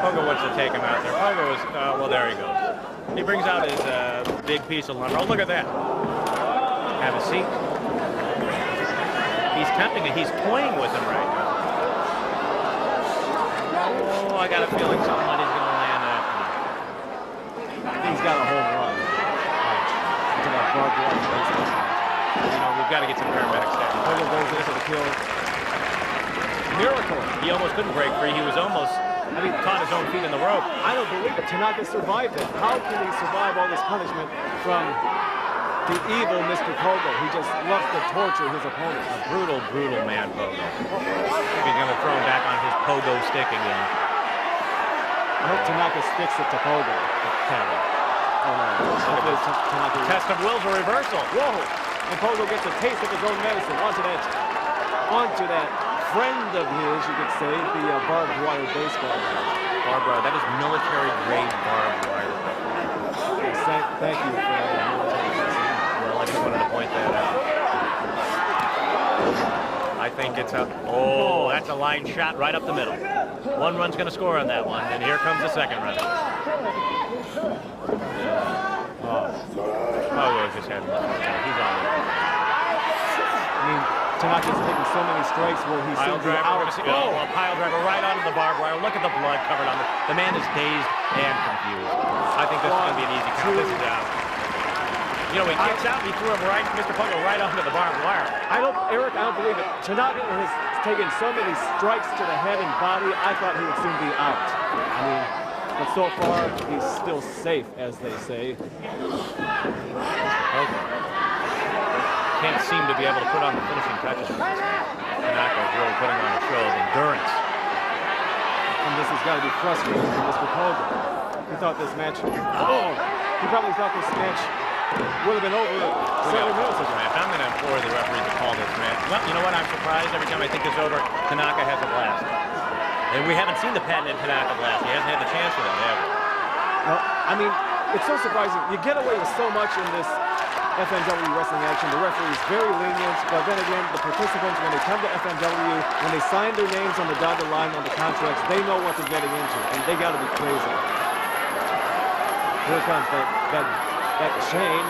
Pogo wants to take him out there. Pogo is, well, there he goes. He brings out his big piece of lumber. Oh, look at that. Have a seat. He's tempting it. He's toying with him right now. Oh, I got a feeling somebody's going to land after him. He's got a home run. Into that barbed wire baseball. You know, we've got to get some paramedics there. Pogo goes in for the kill. Miracle. He almost couldn't break free. He was almost... I mean, caught his own feet in the rope. I don't believe it. Tanaka survived it. How can he survive all this punishment from the evil Mr. Pogo? He just loves to torture his opponent. A brutal, brutal man, Pogo. Maybe he's going to throw him back on his Pogo stick again. I hope Tanaka sticks it to Pogo. Oh, no. Test of will's a reversal. Whoa! And Pogo gets a taste of his own medicine. Onto that friend of his, you could say, the barbed wire baseball. Barbed wire. That is military-grade barbed wire. Thank you for that military medicine. Well, I just wanted to point that out. I think it's a... Oh, that's a line shot right up the middle. One run's going to score on that one, and here comes the second run. Oh, just had he's on it. I mean, Tanaka's taking so many strikes where he's pile driver. out. Oh, a pile driver right onto the barbed wire. Look at the blood covered on the man is dazed and confused. I think this is going to be an easy count. This is out. You know, he kicks out, he threw him right, Mr. Pogo, right onto the barbed wire. Eric, I don't believe it. Tanaka has taken so many strikes to the head and body, I thought he would soon be out. I mean, but so far, he's still safe, as they say. Okay. Can't seem to be able to put on the finishing touches. Tanaka is really putting on a show of endurance. And this has got to be frustrating for Mr. Pogo. He thought this match... Oh! He probably thought this match would have been over several minutes ago. I'm going to implore the referee to call this match. Well, you know what? I'm surprised every time I think this over, Tanaka has a blast. And we haven't seen the patented Tanaka blast. He hasn't had the chance for that ever. No, I mean, it's so surprising. You get away with so much in this FMW wrestling action. The referee is very lenient, but then again, the participants, when they come to FMW, when they sign their names on the dotted line on the contracts, they know what they're getting into, and they got to be crazy. Here comes that chain.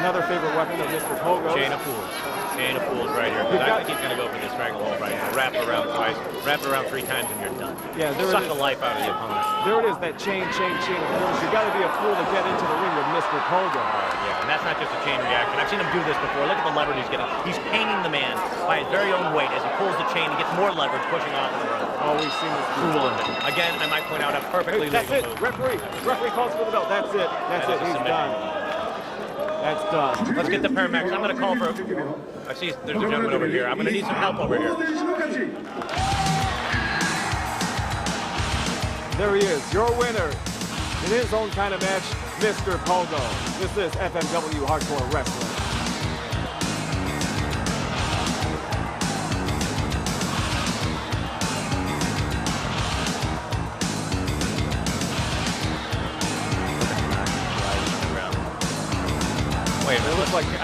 Another favorite weapon of Mr. Pogo. Chain of fools. Chain of fools right here. I think he's going to go for this stranglehold right here. Wrap it around twice. Wrap it around 3 times and you're done. Yeah, there Suck it is. the life out of the opponent. There it is, that chain of fools. You got to be a fool to get into the ring with Mr. Pogo. Yeah, and that's not just a chain reaction. I've seen him do this before. Look at the leverage he's getting. He's painting the man by his very own weight as he pulls the chain. He gets more leverage pushing off the rope. Oh, we've seen this Cool. Again, I might point out a perfectly that's legal it. move. Referee calls for the bell. That's it. That's it. He's done. That's done. Let's get the paramedics. I'm going to call for... I see there's a gentleman over here. I'm going to need some help over here. There he is, your winner. In his own kind of match, Mr. Pogo. This is FMW Hardcore Wrestling.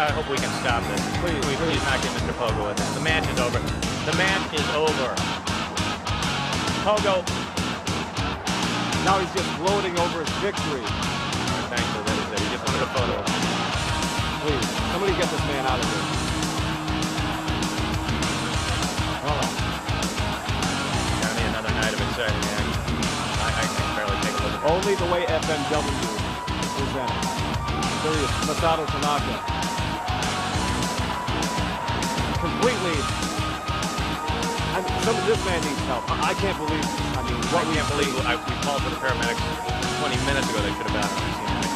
I hope we can stop this. Please not get Mr. Pogo with this. The match is over. The match is over. Pogo. Now he's just gloating over his victory. Thankfully, that is it. He just wanted a photo. Please, somebody get this man out of here. Gonna be another night of exciting action. I can barely take a look at it. Only the way FMW is presented. Serious Masato Tanaka. Completely. This man needs help. I can't believe. I mean, what we can't believe. We called for the paramedics 20 minutes ago. They should have been on the scene right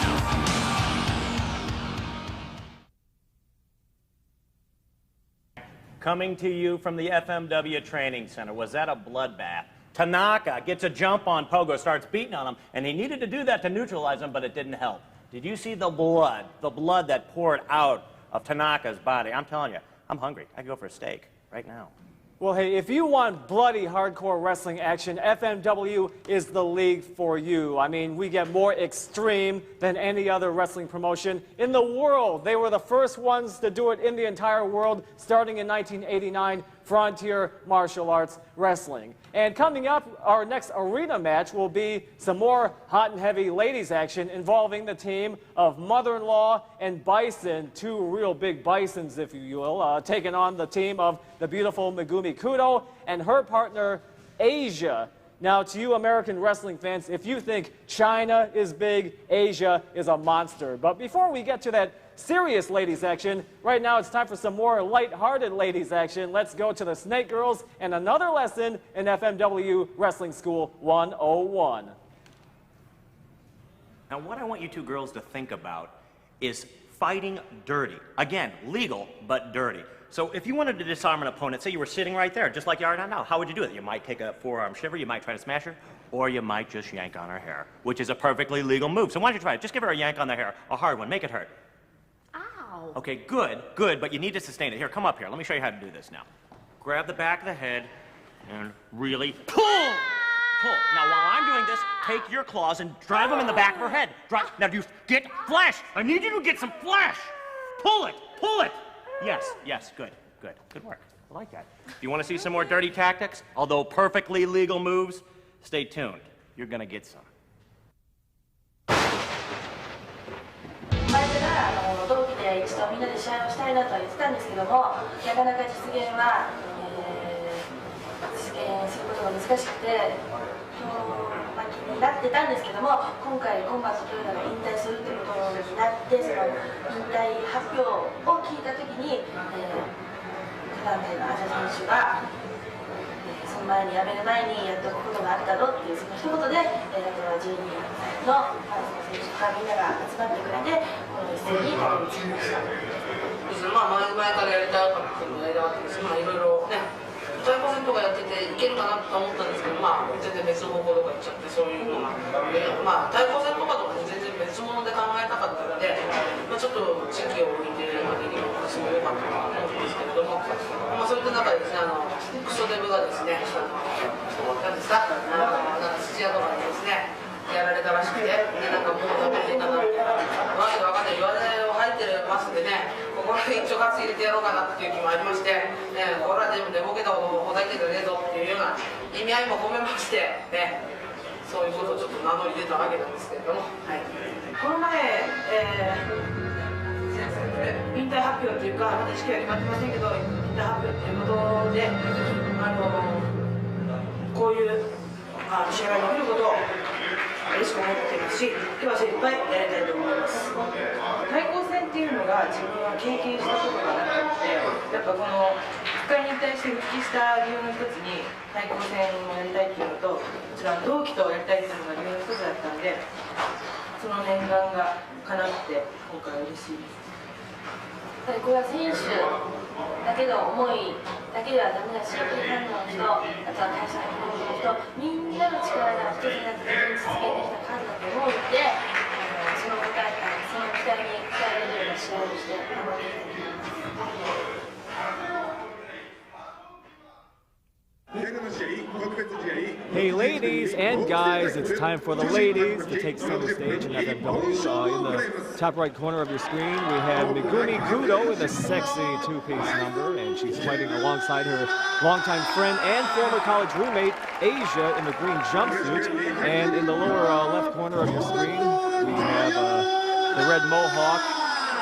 now. Coming to you from the FMW Training Center. Was that a bloodbath? Tanaka gets a jump on Pogo, starts beating on him, and he needed to do that to neutralize him, but it didn't help. Did you see the blood that poured out of Tanaka's body? I'm telling you, I'm hungry. I could go for a steak right now. Well, hey, if you want bloody hardcore wrestling action, FMW is the league for you. I mean, we get more extreme than any other wrestling promotion in the world. They were the first ones to do it in the entire world, starting in 1989, Frontier Martial Arts Wrestling. And coming up, our next arena match will be some more hot and heavy ladies action involving the team of Mother-in-Law and Bison, two real big bisons, if you will, taking on the team of the beautiful Megumi Kudo and her partner, Asia. Now, to you American wrestling fans, if you think China is big, Asia is a monster. But before we get to that serious ladies action, right now it's time for some more light-hearted ladies action. Let's go to the Snake Girls and another lesson in FMW Wrestling School 101. Now, what I want you two girls to think about is fighting dirty. Again, legal, but dirty. So if you wanted to disarm an opponent, say you were sitting right there, just like you are now, how would you do it? You might take a forearm shiver, you might try to smash her, or you might just yank on her hair, which is a perfectly legal move. So why don't you try it? Just give her a yank on the hair, a hard one, make it hurt. Ow. Okay, good, but you need to sustain it. Here, come up here. Let me show you how to do this now. Grab the back of the head and really pull. Pull. Now, while I'm doing this, take your claws and drive them in the back of her head. Drive. Now, you get flesh. I need you to get some flesh. Pull it. Pull it. Yes, good work. I like that. If you want to see some more dirty tactics, although perfectly legal moves, stay tuned. You're going to get some. 前から同期で一度みんなで試合をしたいなとは言ってたんですけども、なかなか実現は、実現することが難しくて、気になってたんですけども、今回コンバットトヨタが引退するということになって、その引退発表を聞いたときに、カナダのアジャ選手が、その前に辞める前にやっておくことがあったろっていうその一言で、あとは12の選手とかみんなが集まってくれて、この一戦にたどり着きました。前からやりたかったのがあって、いろいろね、対抗戦とかやってていけるかなと思ったんですけど、全然別の方向とか行っちゃって、そういうのが対抗戦とかに全然別物で考えたかったので、ちょっと時期を置いてできるのがすごい良かったなと思うんですけれども、そういった中でですね、クソデブがですね、何ですか、土屋とかにですね、やられたらしくて、なんかもうダメでなんかわけわかんない言われを入ってますんでね、ここに一丁喝入れてやろうかなっていう気もありまして、これは全部寝ぼけたことをほざいてるねえぞっていうような意味合いも込めまして、そういうことをちょっと名乗り出たわけなんですけれども、この前、引退発表というか、まだ式は決まってませんけど、引退発表ということで、こういう試合ができることを嬉しく思っていますし、今日は精一杯やりたいと思います。対抗戦っていうのが自分は経験したことがなくて、やっぱこの一回に対して復帰した理由の一つに対抗戦をやりたいっていうのと、もちろん同期とやりたいっていうのが理由の一つだったんで、その念願が叶って今回は嬉しいです。これは選手だけの思いだけではダメだし、ファンの人、あとは会社の人、みんなの力が一つになって実現できた数だと思うので、その期待に応えれるような試合をして頑張っていきたいと思います。Hey, ladies and guys, it's time for the ladies to take center stage in FMW. In the top right corner of your screen, we have Megumi Kudo with a sexy two-piece number, and she's fighting alongside her longtime friend and former college roommate, Asia, in the green jumpsuit. And in the lower left corner of your screen, we have the red mohawk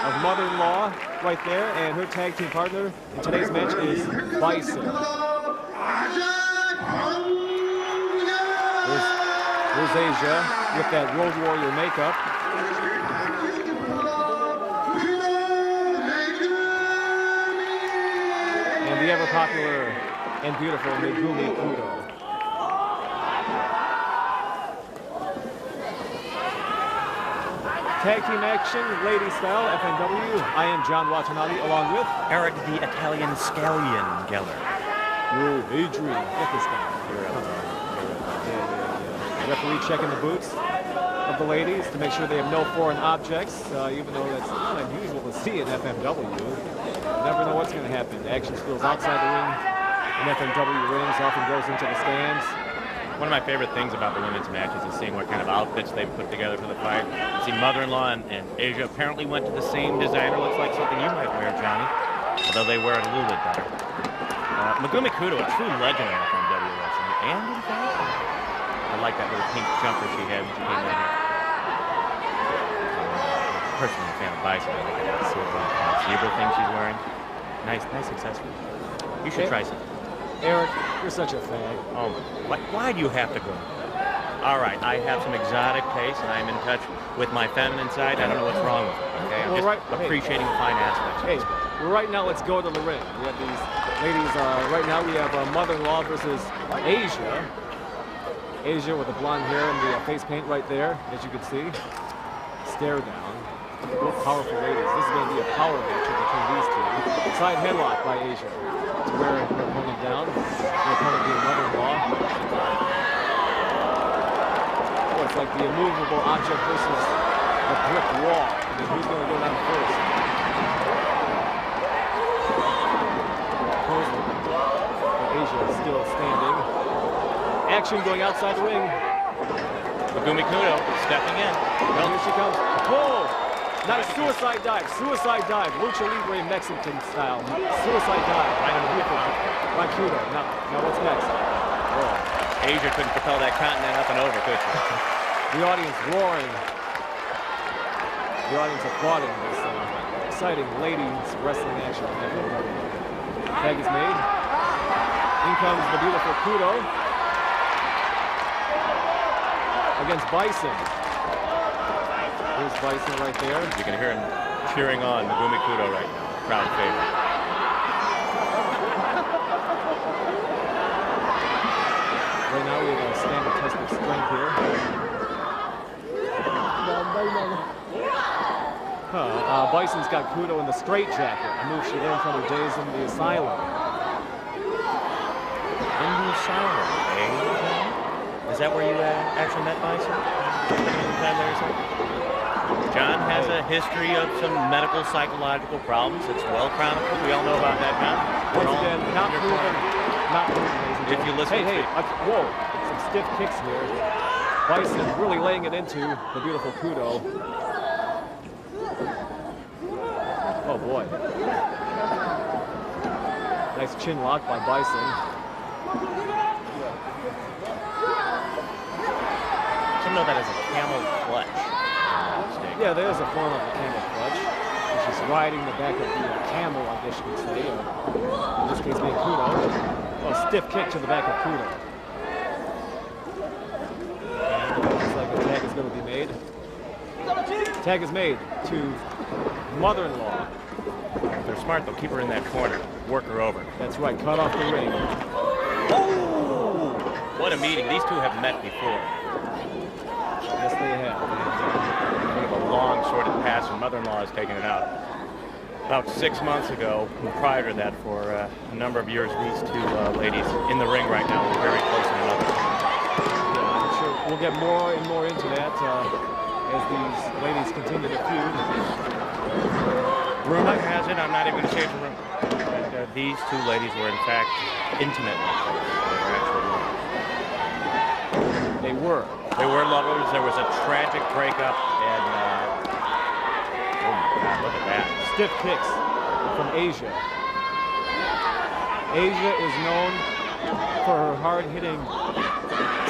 of mother-in-law right there, and her tag team partner in today's match is Bison. Here's Asia with that Road Warrior makeup. And the ever-popular and beautiful Megumi Kudo. Tag team action, lady style, FMW. I am John Watanabe, along with Eric the Italian Scallion Geller. Whoa, Adrian. Look at this guy. Referee checking the boots of the ladies to make sure they have no foreign objects, even though that's not unusual to see in FMW. You never know what's going to happen. The action spills outside the ring, and FMW rings often goes into the stands. One of my favorite things about the women's matches is seeing what kind of outfits they put together for the fight. You see mother-in-law and Asia apparently went to the same designer. Looks like something you might wear, Johnny, although they wear it a little bit better. Megumi Kudo, a true legend in FMW wrestling, and in fact, I like that little pink jumper she had when she came in here. Personally, a fan of Bison. I think I see the zebra thing she's wearing. Nice accessory. You should try some. Eric, you're such a fag. Oh, why do you have to go? All right, I have some exotic taste, and I'm in touch with my feminine side. I don't know what's wrong with it, okay? I'm just appreciating the fine aspects. Hey, right now, let's go to the ring. We have these ladies, right now we have mother-in-law versus Asia. Asia with the blonde hair and the face paint right there, as you can see. Stare down. Both powerful ladies. This is going to be a power match between these two. Side headlock by Asia to wear her opponent down. Her opponent being mother-in-law. Oh, it's like the immovable object versus the brick wall. I mean, who's going to go down first? Asia is still standing. Action going outside the ring. Megumi Kudo stepping in. Well, here she comes. Whoa! Nice suicide dive. Suicide dive. Lucha Libre Mexican style. Suicide dive. By Kudo. Now what's next? Whoa. Asia couldn't propel that continent up and over, could she? The audience roaring. The audience applauding this exciting ladies wrestling action. Tag is made. In comes the beautiful Kudo against Bison. Here's Bison right there. You can hear him cheering on Megumi Kudo right now. Crowd favorite. Right now we have a standard test of strength here. Bison's got Kudo in the straitjacket, a move she learned from her days in the asylum. In the asylum, eh? Is that where you actually met Bison? John has a history of some medical psychological problems. It's well chronicled. We all know about that, John. Once again, not proven, if you listen hey, whoa, some stiff kicks here. Bison really laying it into the beautiful Kudo. Oh boy. Nice chin lock by Bison. Some know that as a camel clutch. Yeah, there's a form of a camel clutch. She's riding the back of the camel, I guess you could say. In this case being Kudo. Oh, a stiff kick to the back of Kudo. And it looks like the tag is going to be made. Tag is made to mother-in-law. If they're smart, they'll keep her in that corner. Work her over. That's right, cut off the ring. Oh! What a meeting. These two have met before. Yes, they have. A long, sordid past, and mother-in-law has taken it out. About 6 months ago, and prior to that, for a number of years, these two ladies in the ring right now are very close to another. Yeah, I'm sure we'll get more and more into that as these ladies continue to feud. Rumor has it, I'm not even going to say it's a rumor, that these two ladies were in fact intimate. They were actually They were. They were lovers. There was a tragic breakup, and oh my God, look at that. Stiff kicks from Asia. Asia is known for her hard-hitting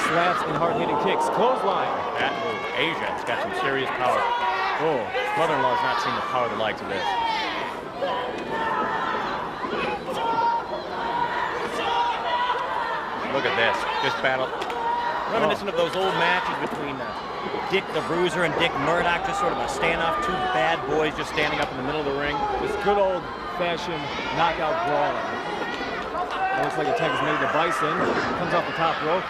slaps and hard-hitting kicks. Clothesline. That move, Asia, it's got some serious power. Oh, Mother-in-law's not seen the power the likes of this. Look at this, this battle. Reminiscent of those old matches between Dick the Bruiser and Dick Murdoch, just sort of a standoff, two bad boys just standing up in the middle of the ring. Just good old-fashioned knockout brawling. It looks like a tag is made to Bison. Comes off the top rope.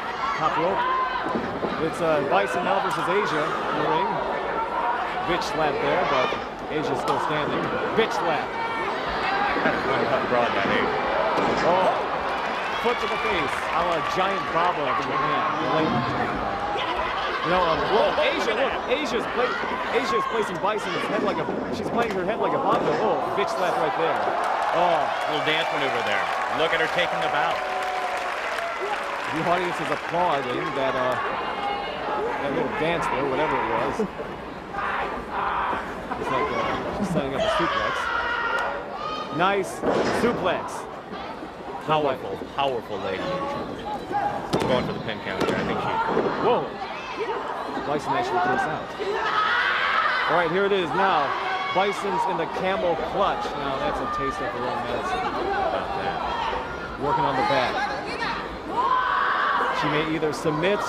It's Bison now versus Asia in the ring. Bitch slap there, but Asia's still standing. Bitch slap. That is one tough broad, that Asia. Oh. Foot to the face, a la giant baba in the hand. You know, whoa, Asia, look, Asia's placing Bison's head like a, she's playing her head like a bongo. Oh, bitch slap right there. Oh. Little dance maneuver there. Look at her taking the bout. The audience is applauding that, that little dance there, whatever it was. It's like she's setting up a suplex. Nice suplex. Powerful, powerful lady. Going for the pin counter. I think she... Whoa. Bison actually kicks out. All right, here it is now. Bison's in the camel clutch. Now that's a taste of her own medicine. About that. Working on the back. She may either submit,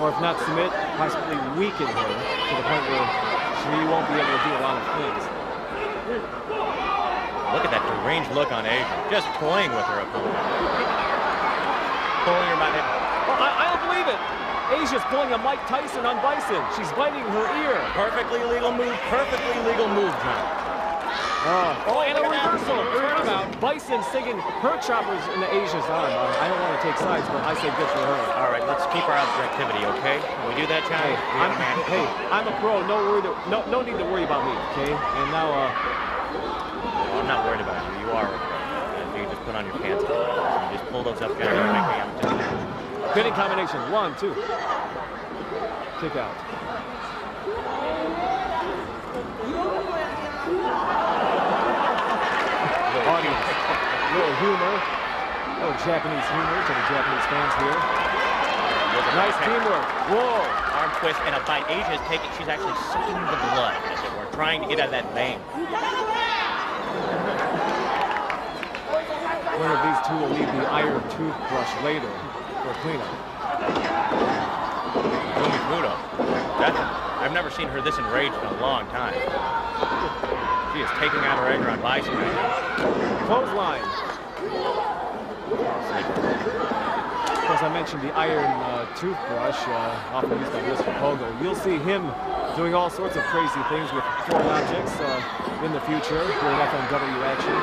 or if not submit, possibly weaken her to the point where she won't be able to do a lot of things. Look at that deranged look on Asia. Just toying with her opponent. Pulling her by the... Oh, I don't believe it. Asia's pulling a Mike Tyson on Bison. She's biting her ear. Perfectly legal move. Perfectly legal move, John. Oh, and a reversal. Bison singing her choppers into Asia's arm. I don't want to take sides, but I say good for her. All right, let's keep our objectivity, okay? Can we do that, John? Hey, I'm a pro. No need to worry about me, okay? And now, I'm not worried about you. You are a pro. You just put on your pants. You just pull those up there and make me up. Pinning combination. 1, 2. Kick out. Audience. Little humor. Little Japanese humor to the Japanese fans here. Nice teamwork. Whoa. Arm twist and a bite. Asia's taking, she's actually sucking the blood, as it were, trying to get out of that vein. One of these two will need the iron toothbrush later for cleanup. Megumi Kudo. I've never seen her this enraged in a long time. She is taking out her anger on Bison. Clothesline. Of course, I mentioned the iron toothbrush, often used on Mr. Pogo. You'll see him doing all sorts of crazy things with foreign objects in the future during FMW action.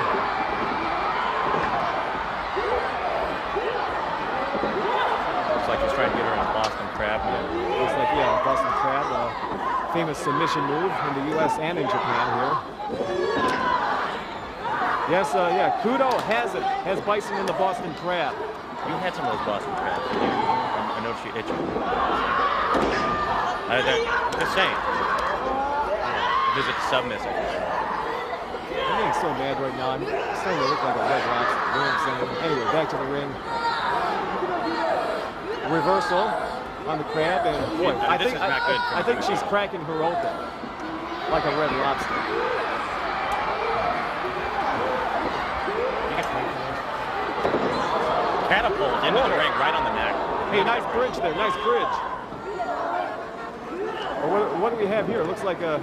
Looks like he's trying to get her on a Boston Crab. Looks like, yeah, Boston Crab, famous submission move in the U.S. and in Japan here. Yes, yeah, Kudo has it. Has Bison in the Boston Crab. You had some of those Boston Crabs. I know she itching. The same. Visit submissive. I'm getting so mad right now. I'm starting to look like a red lobster. You know what I'm saying? Anyway, back to the ring. Reversal on the crab, and boy, I think she's cracking her open like a red lobster. Catapult into the ring, right on the neck. Hey, nice bridge there, nice bridge. Or what do we have here? Looks like a,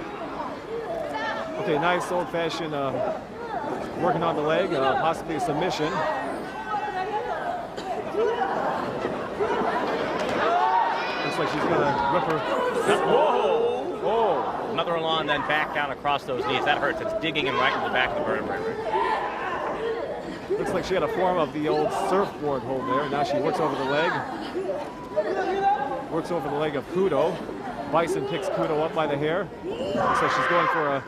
okay, nice old-fashioned working on the leg, possibly a submission. Looks like she's gonna rip her. Whoa! Whoa! Another along, then back down across those knees. That hurts. It's digging him right in the back of the vertebrae. Looks like she had a form of the old surfboard hold there. Now she works over the leg. Works over the leg of Kudo. Bison picks Kudo up by the hair. Looks like she's going for a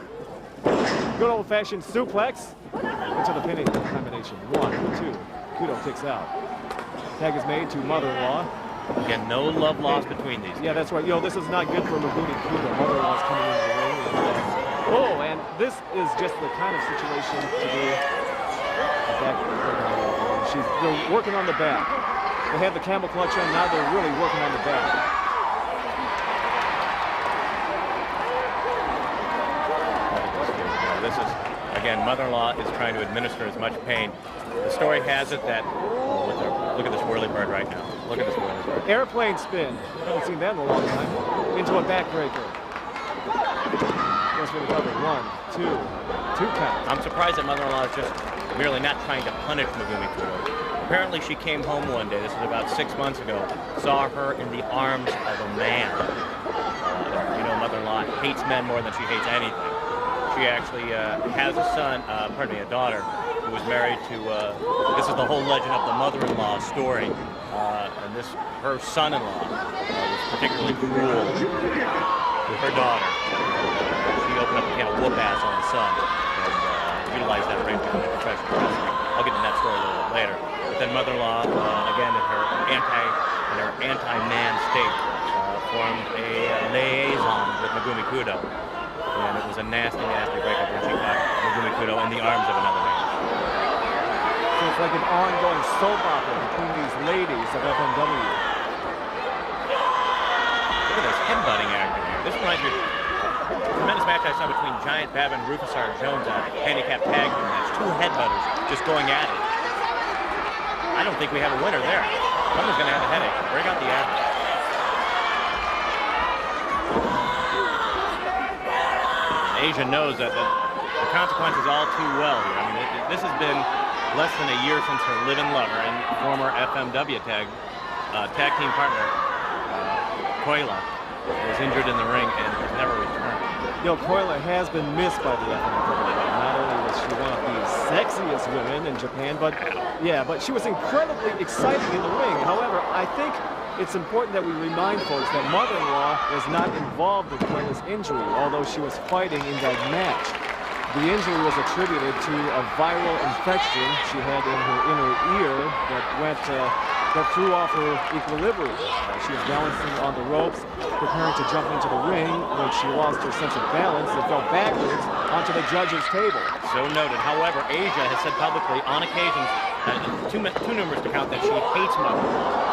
good old-fashioned suplex into the pinning combination. 1, 2. Kudo kicks out. Tag is made to mother-in-law. Again, no love lost between these. Yeah, that's right. This is not good for Megumi Kudo. Mother-in-law's coming into the ring. And this is just the kind of situation to be they're working on the back. They had the camel clutch on, now they're really working on the back. This is, again, mother-in-law is trying to administer as much pain. The story has it that, look at this whirly bird right now. Look at this whirly bird. Airplane spin. I haven't seen that in a long time. Into a backbreaker. Goes for the cover. 1, 2 count. I'm surprised that mother-in-law is just merely not trying to punish Megumi Kudo. Apparently she came home one day, this was about 6 months ago, saw her in the arms of a man. Mother-in-law hates men more than she hates anything. She actually has a son, a daughter, who was married to, this is the whole legend of the mother-in-law story. And her son-in-law was particularly cruel with her daughter. She opened up a can of whoop-ass on the son and utilized that rape in professional wrestling. I'll get into that story a little bit later. But then mother-in-law, again, in her anti-man state, formed a liaison with Megumi Kudo. And it was a nasty, nasty breakup when she caught Megumi Kudo in the arms of another man. So it's like an ongoing soap opera between these ladies of FMW. Look at this headbutting action here. This reminds me of a tremendous match I saw between Giant Bab and Rufus R. Jones, a handicap tag team match. Two headbutters just going at it. I don't think we have a winner there. Someone's going to have a headache. Bring out the average. Asia knows that the consequences all too well here. I mean, this has been less than a year since her live-in lover and former FMW tag team partner, Toyoda, was injured in the ring and has never returned. Toyoda has been missed by the FMW. Not only was she one of the sexiest women in Japan, but she was incredibly exciting in the ring. However, I think it's important that we remind folks that mother-in-law was not involved with Toyoda's injury, although she was fighting in that match. The injury was attributed to a viral infection she had in her inner ear that threw off her equilibrium. She was balancing on the ropes, preparing to jump into the ring when she lost her sense of balance and fell backwards onto the judge's table. So noted. However, Asia has said publicly on occasions, too numerous to count, that she hates mother-in-law.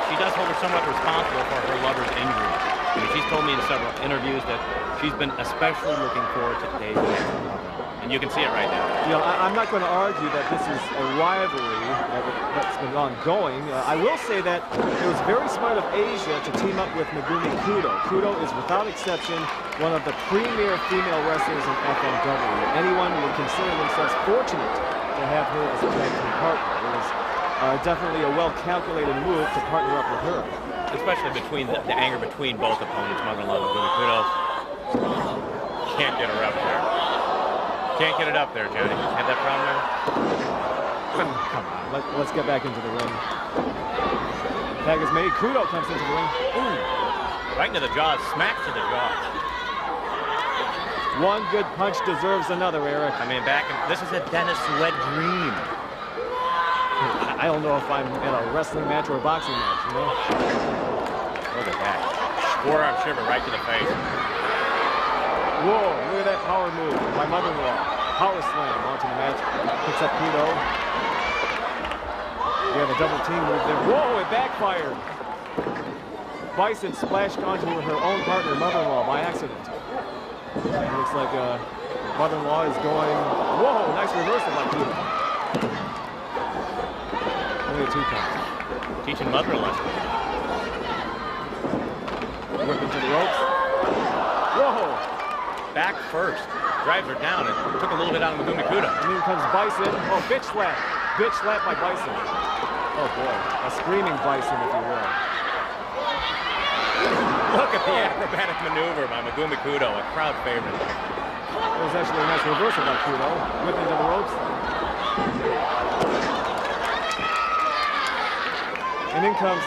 She does hold her somewhat responsible for her lover's injury. I mean, she's told me in several interviews that she's been especially looking forward to today's match with mother-in-law. And you can see it right now. I'm not going to argue that this is a rivalry that's been ongoing. I will say that it was very smart of Asia to team up with Megumi Kudo. Kudo is without exception one of the premier female wrestlers in FMW. Anyone would consider themselves fortunate to have her as a tag team partner. It was definitely a well-calculated move to partner up with her. Especially between the anger between both opponents, mother-in-law and Megumi Kudo. Can't get her up there. Can't get it up there, Johnny. Had that problem there? Come on, let's get back into the ring. Tag is made. Kudo comes into the ring. Ooh. Right into the jaw, smacks to the jaw. One good punch deserves another, Eric. I mean, this is a Dennis wet dream. I don't know if I'm in a wrestling match or a boxing match, you know? Look at that. Forearm shiver right to the face. Whoa, look at that power move by mother-in-law. Power slam onto the mat. Picks up Hido. We have a double team move there. Whoa, it backfired. Bison splashed onto her own partner, mother-in-law, by accident. It looks like mother-in-law is going... Whoa, nice reversal by Hido. Only a 2 count. Teaching mother-in-law. Whipping to the ropes. Whoa! Back first. Drives her down and took a little bit out of Megumi Kudo. And then comes Bison. Oh, bitch slap. Bitch slap by Bison. Oh boy. A screaming Bison, if you will. Look at the acrobatic maneuver by Megumi Kudo, a crowd favorite. It was actually a nice reversal by Kudo. Whipping to the ropes. And in comes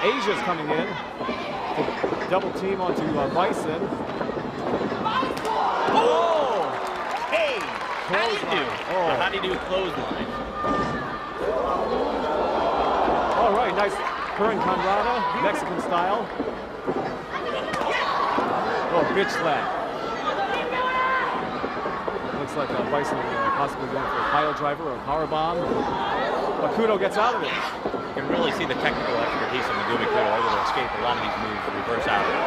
Asia's coming in to double team onto Bison. Oh! Hey! How do you do? Oh. How do you do clothesline? All right, nice Current Conrada, Mexican style. Oh, bitch slap. Looks like Bison possibly going for a pile driver or a power bomb. But Kudo gets out of it. You can really see the technical expertise of Megumi Kudo able to escape a lot of these moves, reverse out of it.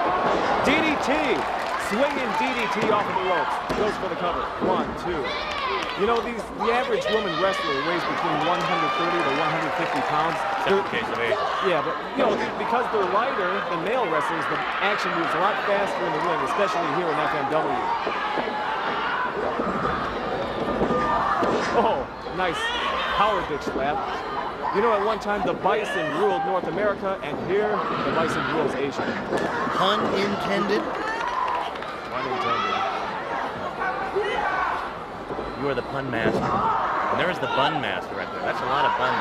DDT! Swinging DDT off of the ropes. Goes for the cover. 1, 2. You know, the average woman wrestler weighs between 130 to 150 pounds. Except in the case of Asia. Yeah, but, you know, because they're lighter than male wrestlers, the action moves a lot faster in the ring, especially here in FMW. Oh, nice power bitch slap. You know, at one time, the Bison ruled North America, and here, the Bison rules Asia. Pun intended. Pun intended. You are the pun master. And there is the bun master right there. That's a lot of bun.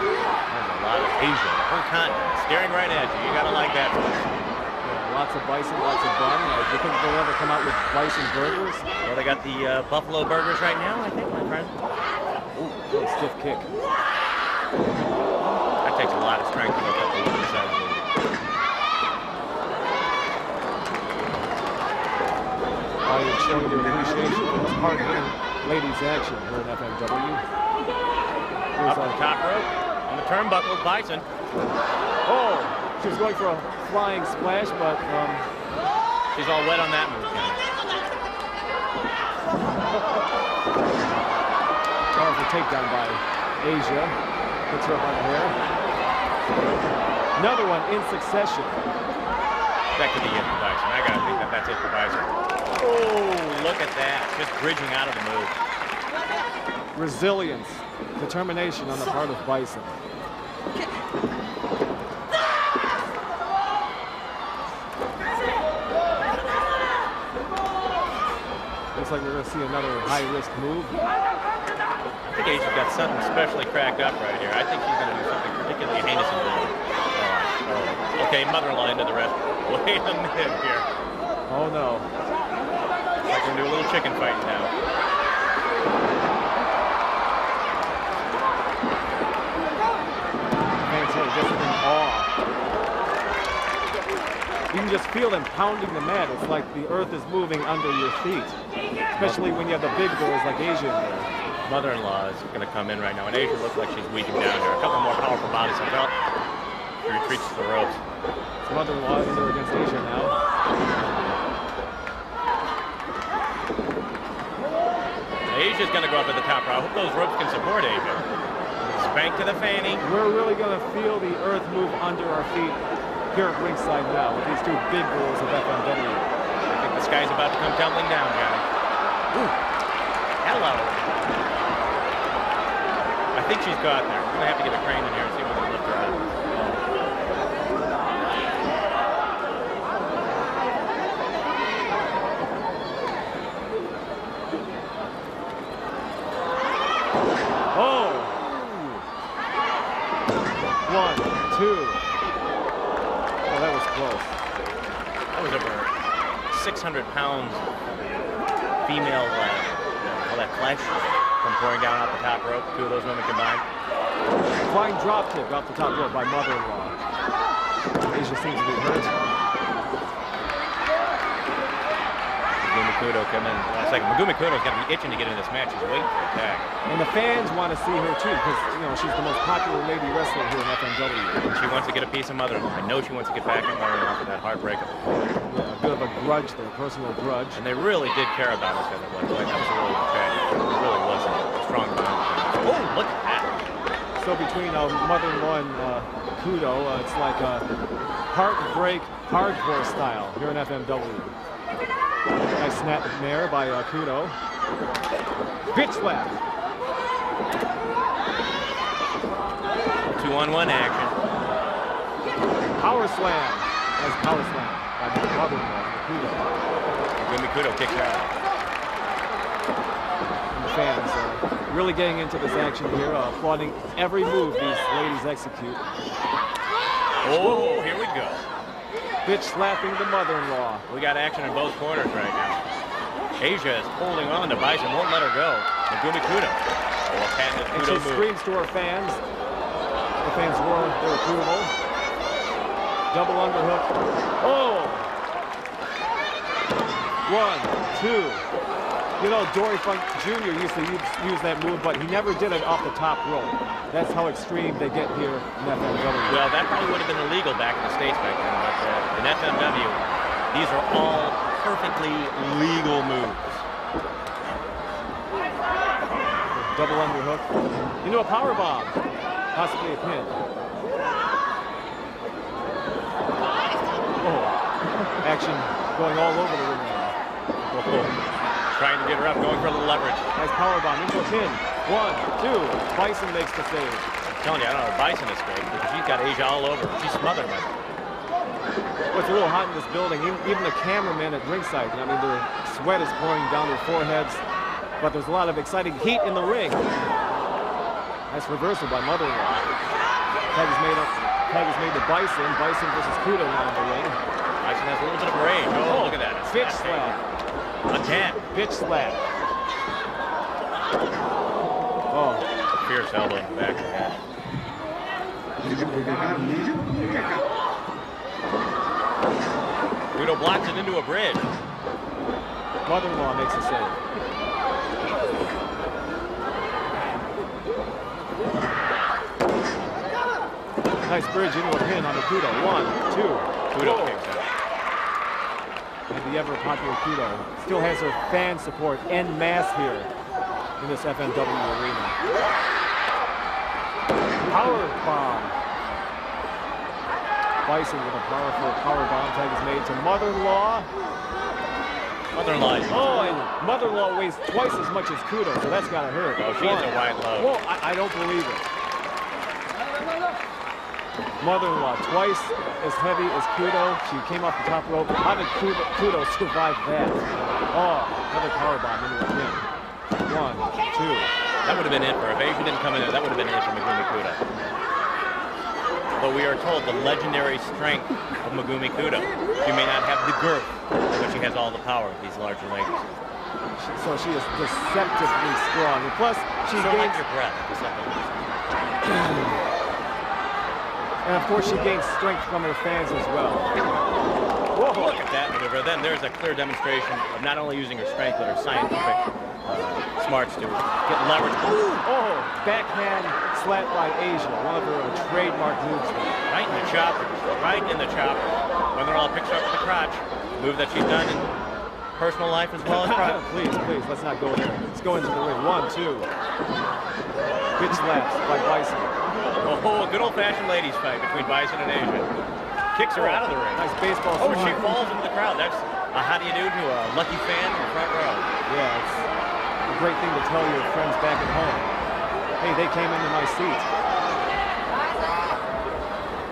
There's a lot of Asia, the whole continent, staring right at you. You gotta like that. Yeah, lots of bison, lots of bun. Do you think they'll ever come out with bison burgers? Well, they got the buffalo burgers right now, I think, my friend. Ooh, really stiff kick. That takes a lot of strength to look up the women's side of the ring. I am showing your appreciation for this hard-hitting ladies' action here in FMW. Up on the top rope, on the turnbuckle, Bison. Oh, she was going for a flying splash, but she's all wet on that move. powerful takedown by Asia. Puts her up on the hair. Another one in succession. That could be it for Bison. I gotta think that that's it for Bison. Oh, look at that. Just bridging out of the move. Resilience, determination on the part of Bison. Looks like we're going to see another high-risk move. I think Asia's got something especially cracked up right here. I think she's going to do something particularly heinous in the ring. Oh. Okay, mother-in-law into the rest. Wait a minute here. Oh, no. I can do a little chicken fight now. Fans are just in awe. You can just feel them pounding the mat. It's like the earth is moving under your feet. Especially when you have the big girls like Asia in there. Mother-in-law is going to come in right now, and Asia looks like she's weakening down here. A couple more powerful bodies have felt. She retreats to the ropes. It's mother-in-law in there against Asia now. Asia's going to go up to the top rope. I hope those ropes can support Asia. Spank to the fanny. We're really going to feel the earth move under our feet here at ringside now with these two big girls of FMW. I think the sky's about to come tumbling down, Johnny. Ooh. Hello. I think she's got there. We're going to have to get a crane in here and see if we can lift her up. Oh! 1, 2. Oh, that was close. That was over 600 pounds female, all that flesh from pouring down off the top rope. Two of those women combined. Flying drop kick off the top rope by mother-in-law. Asia seems to be hurt. Megumi Kudo come in last second. Megumi Kudo's got to be itching to get in this match. He's waiting for a tag. And the fans want to see her too, because you know she's the most popular lady wrestler here in FMW. She wants to get a piece of mother-in-law. I know she wants to get back at mother-in-law for that heartbreaker. Yeah, a bit of a grudge there, personal grudge. And they really did care about each other. Like, that was a really good tag. It really was a strong bond. Oh, look at that. So between mother-in-law and Kudo, it's like a heartbreak hardcore style here in FMW. Nice snap there by Kudo. Bitch slap. 2-on-1 action. Power slam. Nice power slam by mother-in-law, Kudo. Megumi Kudo kicks out. And the fans really getting into this action here, applauding every move these ladies execute. Oh, here we go. Bitch slapping the mother-in-law. We got action in both corners right now. Asia is holding on to Bison, won't let her go. Megumi Kudo. Oh, a patented And Kudo she move. screams to her fans, The fans roar their approval. Double underhook. Oh! 1, 2. You know, Dory Funk Jr. used to use that move, but he never did it off the top rope. That's how extreme they get here in FMW. Well, that probably would have been illegal back in the States back then, but in FMW, these are all perfectly legal moves. Double underhook into a power bomb, possibly a pin. Oh, action going all over the ring now. Oh. Trying to get her up, going for a little leverage. Nice power bomb into a pin. 1, 2. Bison makes the save. I'm telling you, I don't know if Bison is fake because she's got Asia all over her. She's smothered by her. Well, it's a little hot in this building. Even the cameramen at ringside, I mean, their sweat is pouring down their foreheads, but there's a lot of exciting heat in the ring. Nice reversal by mother-in-law. Tag is made to Bison. Bison versus Kudo now in the ring. Bison has a little bit of rage. Oh, look at that. Bitch slap. Again. Bitch slap. Oh. Fierce elbow in the back of the head. Kudo blocks it into a bridge. Mother-in-law makes a save. Nice bridge into a pin on the Kudo. 1, 2. Kudo kicks out. And the ever-popular Hido still has her fan support en masse here in this FMW arena. Power bomb. Bison with a powerful power bomb. Tag is made to mother-in-law. Mother-in-law. Oh, and mother-in-law weighs twice as much as Kudo, so that's got to hurt. Oh, she has a wide load. Whoa, I don't believe it. Mother-in-law twice as heavy as Kudo. She came off the top rope. How did Kudo survive that? Oh, another powerbomb into a pin. 1, 2. That would have been it for her. If Asia didn't come in there, that would have been it for Megumi Kudo. But we are told the legendary strength of Megumi Kudo. She may not have the girth, but she has all the power of these larger ladies. So she is deceptively strong. And plus, she gains your breath. And of course, she gains strength from her fans as well. Whoa. Look at that maneuver. Then there's a clear demonstration of not only using her strength, but her scientific smarts to get leverage. Oh, backhand slap by Asia, one of her trademark moves. Right in the chopper. Right in the chopper. Mother-in-law picks her up with the crotch. Move that she's done in personal life as well as private. Please, let's not go there. Let's go into the ring. 1, 2. Bitch slaps by Bison. Oh, a good old-fashioned ladies fight between Bison and Asia. Kicks her out of the ring. Nice baseball swing. swing. She falls into the crowd. That's a how do you do to a lucky fan in the front row. Yeah, it's a great thing to tell your friends back at home. Hey, they came into my seat.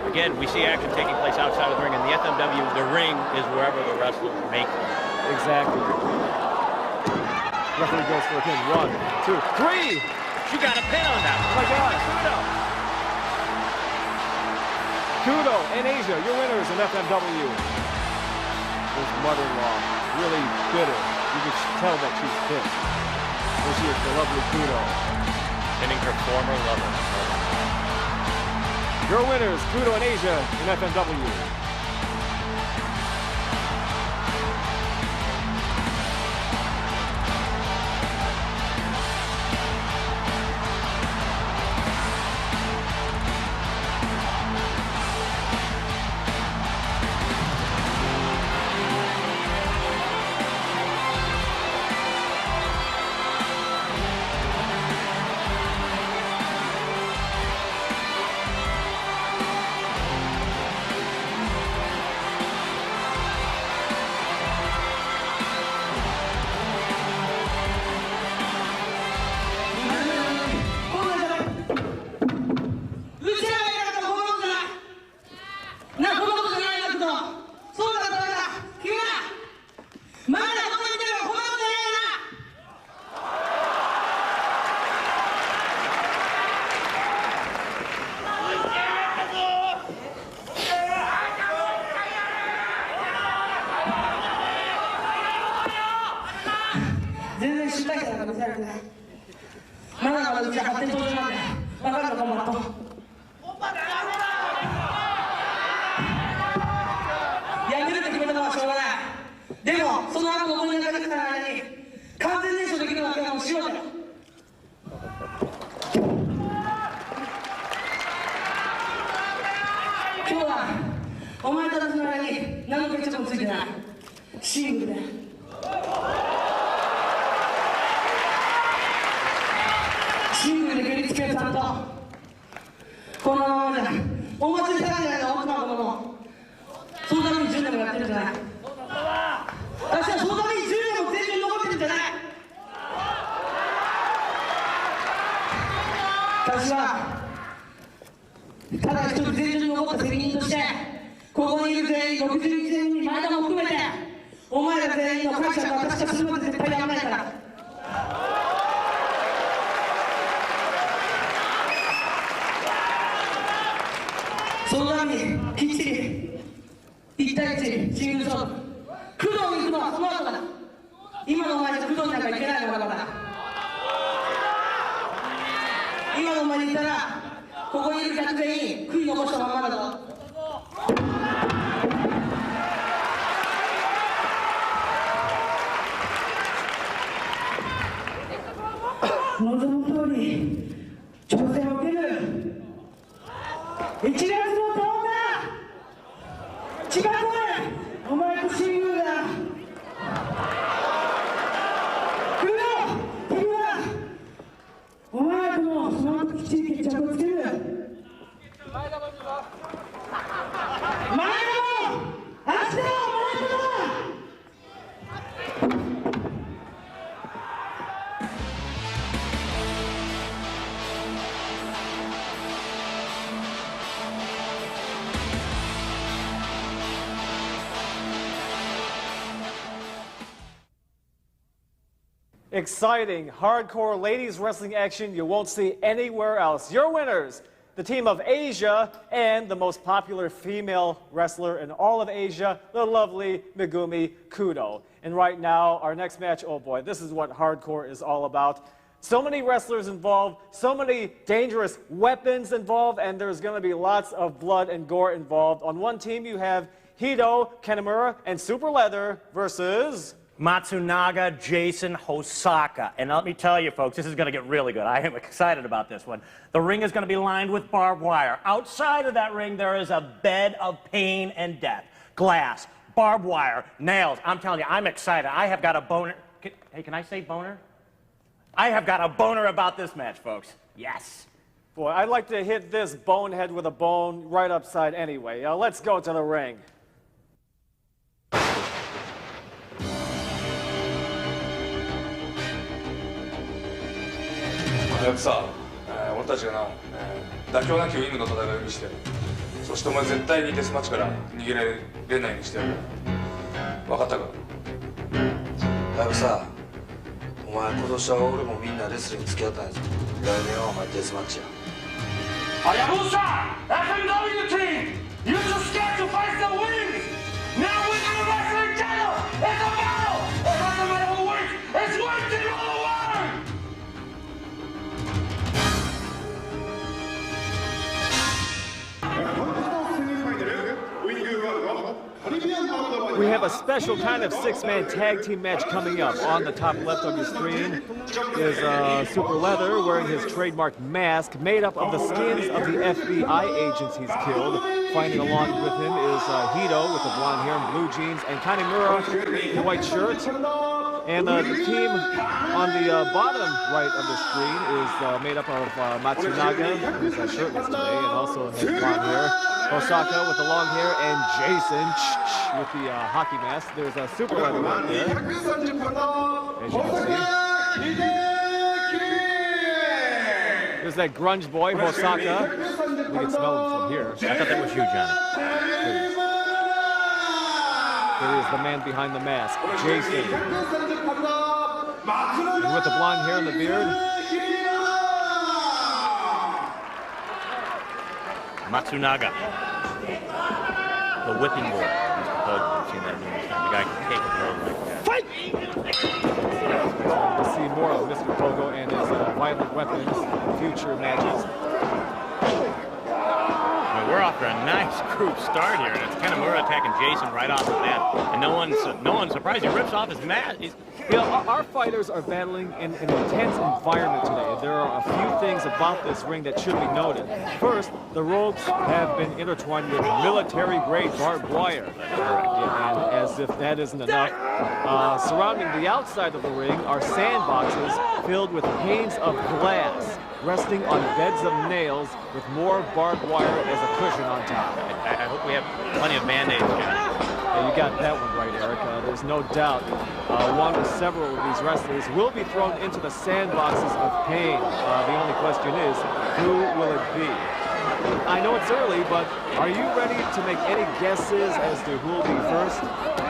Again, we see action taking place outside of the ring. In the FMW, the ring is wherever the wrestlers make it. Exactly. Referee goes for a pin. 1, 2, 3! She got a pin on that. Oh my God. Kudo and Asia, your winners in FMW. This mother-in-law, really bitter. You can tell that she's pissed. There she is, the lovely Kudo. Pinning her former lover. Your winners, Kudo and Asia in FMW. やめるって決めたのはしょうがない。でもその後の思い出がなくなる間に完全燃焼できるわけはもうしようだよ。今日はお前たちの間に何の決着もついてない。シングルだよ。シングルで蹴りつけるちゃんとこのままじゃお祭りしたんじゃないの奥の子もそのために10年もやってるんじゃない。私はそのために10年も全身残ってるんじゃない。私はただ一人全身に残った責任としてここにいる全員61年に前田も含めてお前ら全員の感謝と私がするまで絶対やらないから。そのためにきっちり1対1シングル勝負。工藤に行くのはその後だ。今のお前じゃ工藤になんか行けないのだから。今のお前にいたらここにいる客全員悔い残したまんまだぞ。望む通り挑戦を受ける1月のトーナ違う声お前と親友だ。工藤君はお前ともその後きっちり決着をつける。前田も明日はお前とだ。Exciting, hardcore ladies wrestling action you won't see anywhere else. Your winners, the team of Asia and the most popular female wrestler in all of Asia, the lovely Megumi Kudo. And right now, our next match, oh boy, this is what hardcore is all about. So many wrestlers involved, so many dangerous weapons involved, and there's going to be lots of blood and gore involved. On one team, you have Hido, Kanemura, and Super Leather versus Matsunaga, Jason, Hosaka. And let me tell you, folks, this is going to get really good. I am excited about this one. The ring is going to be lined with barbed wire. Outside of that ring, there is a bed of pain and death. Glass, barbed wire, nails. I'm telling you, I'm excited. I have got a boner. Hey, can I say boner? I have got a boner about this match, folks. Yes. Boy, I'd like to hit this bonehead with a bone right upside anyway. Let's go to the ring. やってさ、俺たちがな、妥協なきウィングの戦いにして、そしてお前絶対にデスマッチから逃げられないようにしてやる。分かったか？だいぶさ、お前今年は俺もみんなレスリング付き合ったんやぞ。来年はお前デスマッチや。あやぶさ FMW team! You're just scared to fight the wings! Now we're gonna wrestle each other! It's a battle! It doesn't matter who wins! It's wins in all the world! We have a special kind of six-man tag team match coming up. On the top left of your screen is Super Leather wearing his trademark mask made up of the skins of the FBI agents he's killed. Fighting along with him is Hido with the blonde hair and blue jeans, and Kanemura in the white shirt. And the team on the bottom right of the screen is made up of Matsunaga, who's shirtless today, and also has blonde hair. Hosaka with the long hair, and Jason with the hockey mask. There's a Super Leather right there, as you can see. There's that grunge boy, Hosaka. We can smell him from here. I thought that was you, Johnny. There is the man behind the mask, Jason. And with the blonde hair and the beard, Matsunaga, the whipping boy. Mr. Pogo, I've seen that numerous times. The guy can take a blow like that. fight! We'll see more of Mr. Pogo and his violent weapons in future matches. off for a nice group start here, and it's Kanemura attacking Jason right off the bat, and no one's surprised. He rips off his mat. You know, our fighters are battling in an intense environment today. There are a few things about this ring that should be noted. First, the ropes have been intertwined with military-grade barbed wire. And as if that isn't enough, surrounding the outside of the ring are sandboxes filled with panes of glass, resting on beds of nails with more barbed wire as a cushion on top. I hope we have plenty of Band-Aids, John. Yeah, you got that one right, Eric. There's no doubt one or several of these wrestlers will be thrown into the sandboxes of pain. The only question is, who will it be? I know it's early, but are you ready to make any guesses as to who will be first?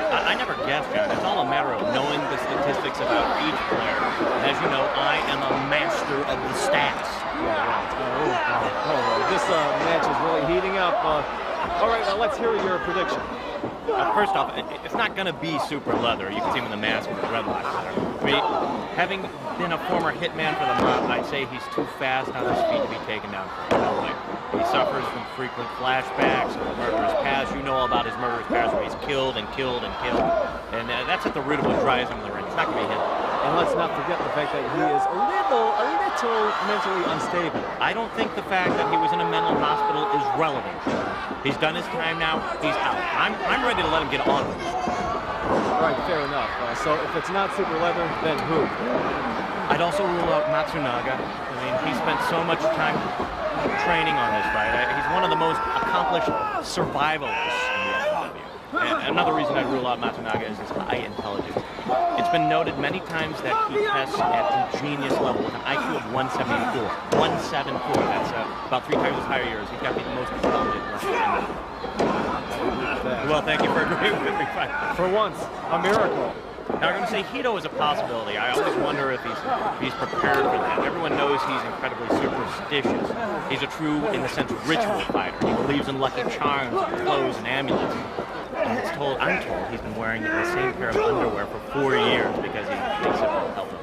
I never guess, John. It's all a matter of knowing the statistics about each player. And as you know, I am a master of the stats. Yeah, right. This match is really heating up. All right, let's hear your prediction. First off, it's not going to be super leather. You can see him in the mask with the dreadlocks. I mean, having been a former hitman for the mob, I'd say he's too fast on his feet to be taken down for a fight. He suffers from frequent flashbacks of the murderous past. You know all about his murderous past where he's killed and killed and killed. And that's at the root of what drives him in the ring. It's not going to be him. And let's not forget the fact that he is a little mentally unstable. I don't think the fact that he was in a mental hospital is relevant. He's done his time now. He's out. I'm ready to let him get on with it. All right, fair enough. So if it's not super leather, then who? I'd also rule out Matsunaga. I mean, he spent so much time training on this fight. He's one of the most accomplished survivalists in the FMW. And another reason I'd rule out Matsunaga is his high intelligence. It's been noted many times that he tests at ingenious level with an IQ of 174. 174. That's about 3 times as high as yours. He's got to be the most intelligent wrestler in the world. Well, thank you for agreeing with me. For once, a miracle. Now, I'm going to say Hido is a possibility. I always wonder if he's prepared for that. Everyone knows he's incredibly superstitious. He's a true, in the sense, ritual fighter. He believes in lucky charms, clothes, and amulets. And I'm told he's been wearing the same pair of underwear for 4 years because he thinks it will help him.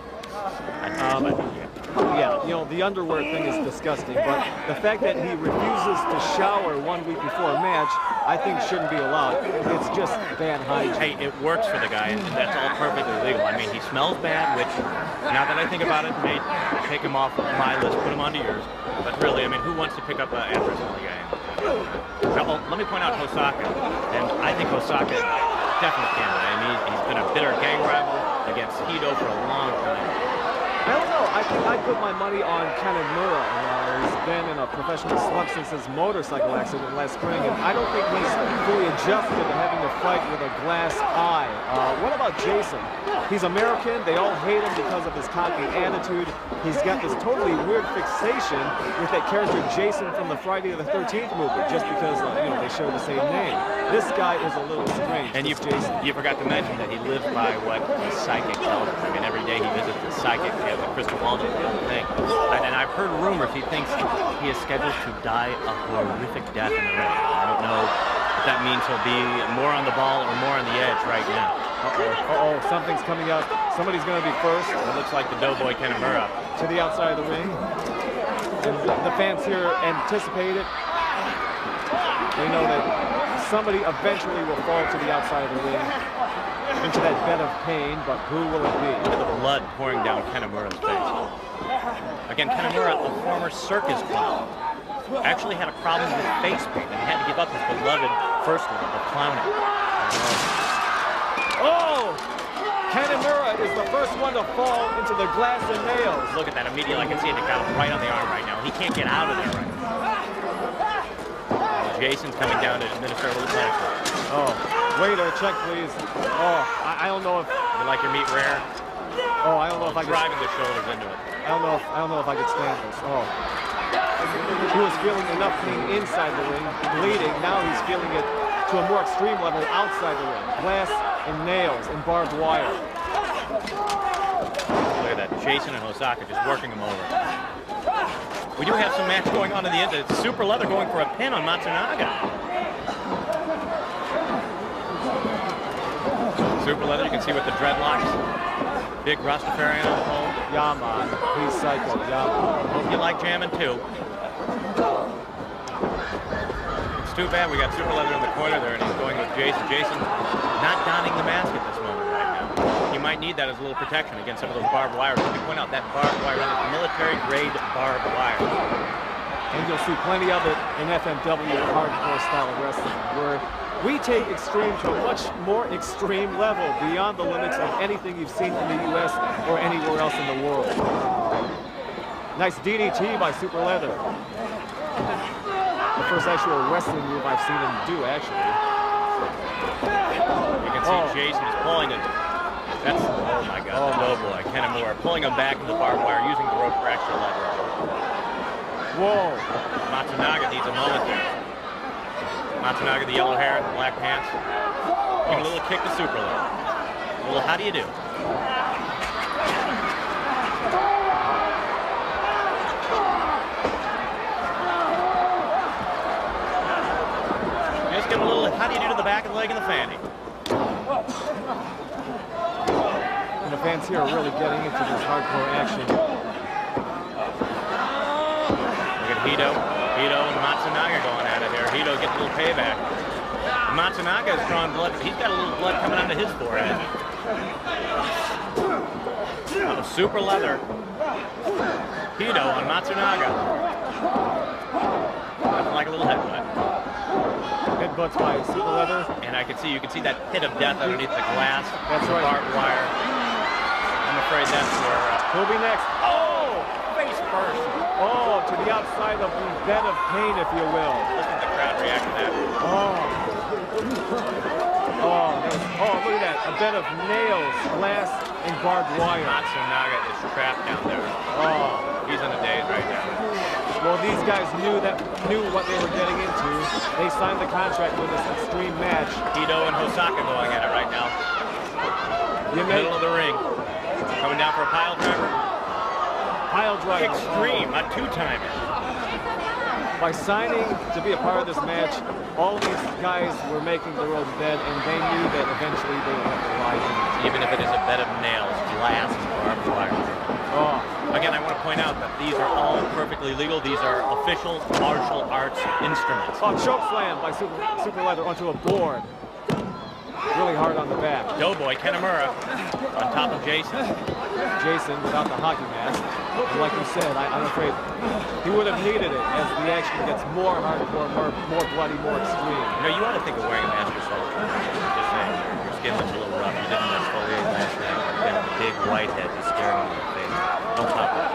Yeah, you know, the underwear thing is disgusting, but the fact that he refuses to shower 1 week before a match, I think shouldn't be allowed. It's just bad hygiene. Hey, it works for the guy, and that's all perfectly legal. I mean, he smells bad, which, now that I think about it, may take him off my list, put him onto yours. But really, I mean, who wants to pick up an after smelly guy? Now, let me point out Hosaka, and I think Hosaka definitely candidate. I mean, he's been a bitter gang rival against Hido for a long time. I don't know. I think I'd put my money on Kanemura. He's been in a professional slump since his motorcycle accident last spring, and I don't think he's fully adjusted to having to fight with a glass eye. What about Jason? He's American. They all hate him because of his cocky attitude. He's got this totally weird fixation with that character Jason from the Friday the 13th movie, just because you know, they share the same name. This guy is a little strange. And you forgot to mention that he lives by what the psychic tells him. I mean, every day he visits the psychic. The crystal ball does the other thing. And I've heard rumors he thinks he is scheduled to die a horrific death in the ring. I don't know if that means he'll be more on the ball or more on the edge right now. Uh-oh, something's coming up. Somebody's going to be first. It looks like the doughboy Kanemura. To the outside of the ring. And the fans here anticipate it. They know that somebody eventually will fall to the outside of the ring, into that bed of pain, but who will it be? Look at the blood pouring down Kanemura's face. Again, Kanemura, a former circus clown, actually had a problem with face paint and had to give up his beloved first love of clowning. Oh! Kanemura is the first one to fall into the glass and nails. Look at that immediately. I can see it. It got him right on the arm right now. He can't get out of there right now. Jason's coming down to administer a little punishment. Oh, waiter, check please. Oh, I don't know if you like your meat rare. Oh, I don't know if I could. Driving the shoulders into it. I don't know if I could stand this. Oh, he was feeling enough pain inside the ring, bleeding. Now he's feeling it to a more extreme level outside the ring. Glass and nails and barbed wire. Look at that, Jason and Hosaka just working him over. We do have some match going on in the end. It's Super Leather going for a pin on Matsunaga. Super Leather, you can see with the dreadlocks. Big Rastafarian on the pole. Yeah, man. He's psycho. Yeah, man. Hope you like jamming too. It's too bad. We got Super Leather in the corner there, and he's going with Jason. Jason not donning the mask at this moment right now. He might need that as a little protection against some of those barbed wires. Let me point out that barbed wire is military-grade barbed wire. And you'll see plenty of it in FMW hardcore style of wrestling, where we take extreme to a much more extreme level, beyond the limits of anything you've seen in the U.S. or anywhere else in the world. Nice DDT by Super Leather. The first actual wrestling move I've seen him do, actually. You can see Jason is pulling it. That's, oh my God, the doughboy, Kanemura, pulling him back in the barbed wire, using the rope for extra leverage. Whoa. Matsunaga needs a moment there. Matsunaga, the yellow hair, the black pants. Give a little kick to Super Leather. A little how do you do? Just give him a little how do you do to the back of the leg and the fanny. And the fans here are really getting into this hardcore action. Look at Hido and Matsunaga going at it here. Hido gets a little payback. Matsunaga is drawing blood. He's got a little blood coming onto his forehead. Oh, Super Leather. Hido on Matsunaga. Nothing like a little headbutt. Headbutts by Super Leather. And you can see that pit of death underneath the glass. That's right. Barbed wire. I'm afraid that's where... Who'll be next? Oh! Face first. Oh, to the outside of the bed of pain, if you will. Listen to the crowd react to that. Look at that. A bed of nails, glass, and barbed wire. Matsunaga is trapped down there. Oh. He's in a daze right now. Well, these guys knew what they were getting into. They signed the contract for this extreme match. Hido and Hosaka going at it right now. Middle of the ring. Coming down for a pile driver. Pile driver. Extreme, a two-timer. By signing to be a part of this match, all of these guys were making their own bed, and they knew that eventually they would have to lie in it. Even if it is a bed of nails, glass, barbed wire. Again, I want to point out that these are all perfectly legal. These are official martial arts instruments. Choke slam by Super Leather onto a board. Really hard on the back. Doughboy Kanemura on top of Jason. Jason without the hockey mask. And like you said, I'm afraid he would have needed it as the action gets more hardcore, more bloody, more extreme. You know, you ought to think of wearing a mask yourself. Just saying, your skin looks a little rough. You didn't exfoliate last night. You got a big white head just staring at your face. Don't pop it.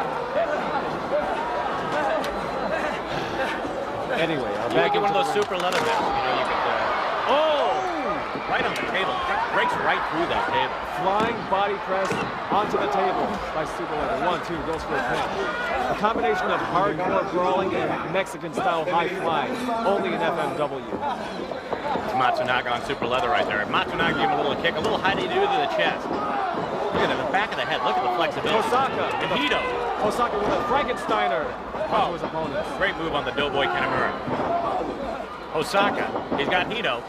Anyway, you could get one of those Super Leather masks. You know, you could. Right on the table. Breaks right through that table. Flying body press onto the table by Super Leather. 1, 2, goes for a pin. A combination of hardcore brawling and Mexican-style high flying, only in FMW. It's Matsunaga on Super Leather right there. Matsunaga gave him a little kick, a little high-do to the chest. Look at it, the back of the head. Look at the flexibility. Hosaka. And Hido. Hosaka with a Frankensteiner onto his opponents. Great move on the Doughboy Kanemura. Hosaka. He's got Hido.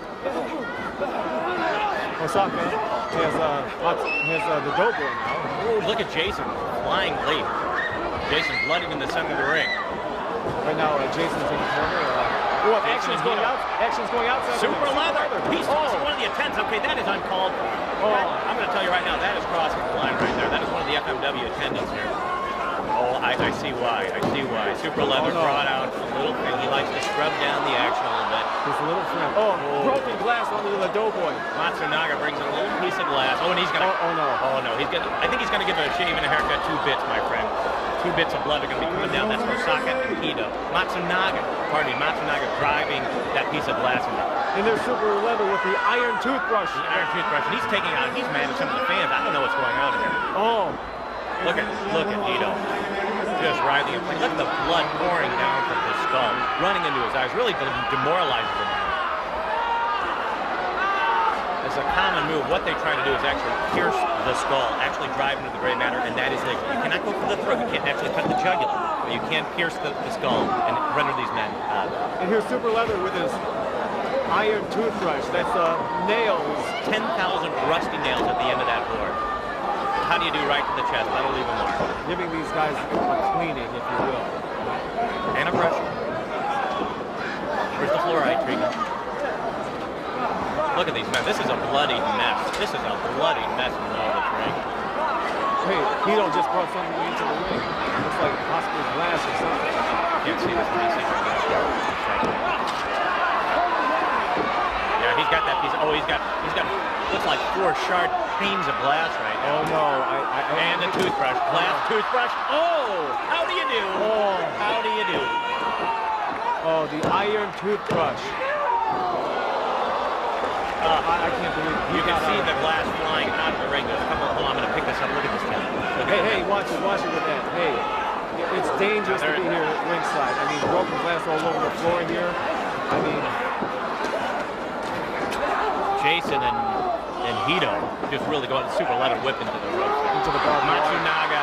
Hosaka has the Doughboy now. Ooh, look at Jason flying leap. Jason bloodied in the center of the ring. Right now, Jason's in the corner. Action's going outside. Super Leather. He's tossing one of the attendants. Okay, that is uncalled for. I'm going to tell you right now, that is crossing the line right there. That is one of the FMW attendants here. Oh, I see why. I see why. Super Leather brought out a little thing. He likes to scrub down the action a little bit. His little friend. Broken glass onto the Doughboy. Matsunaga brings in a little piece of glass. Oh, and he's going to... Oh, no. I think he's going to give a shave and a haircut 2 bits, my friend. 2 bits of blood are going to be coming down. That's Hosaka and Hido. Matsunaga driving that piece of glass in there. And there's Super Leather with the iron toothbrush. The iron toothbrush. And he's mad at some of the fans. I don't know what's going on here. Look at Hido. Just writhing. Look at the blood pouring down from his skull, running into his eyes, really demoralizes him. It's a common move. What they try to do is actually pierce the skull, actually drive into the gray matter, and that is legal. You cannot go for the throat. You can't actually cut the jugular, but you can pierce the skull and render these men. And here's Super Leather with his iron toothbrush. That's nails. 10,000 rusty nails at the end of that board. How do you do right to the chest? That'll leave a mark. Giving these guys a cleaning, if you will. And a pressure. Where's the fluoride treatment? Look at these men. This is a bloody mess. This is a bloody mess in the middle of this ring. Hey, Hido just brought something into the ring. Looks like possibly glass or something. Can't see this. Yeah, he's got that piece. Oh, he's got. Looks like 4 sharp panes of glass right now. Oh no! And the toothbrush, glass toothbrush. Oh, how do you do? Oh, how do you do? Oh, the iron toothbrush. I can't believe it. You can see the glass flying out of the ring. There's a couple. Hold on, I'm going to pick this up. Look at this guy. Hey, watch it with that. Hey, it's dangerous to be here at ringside. I mean, broken glass all over the floor here. I mean, Jason and Hido just really going super leather whip into the ropes. Into the barbed wire. Matsunaga.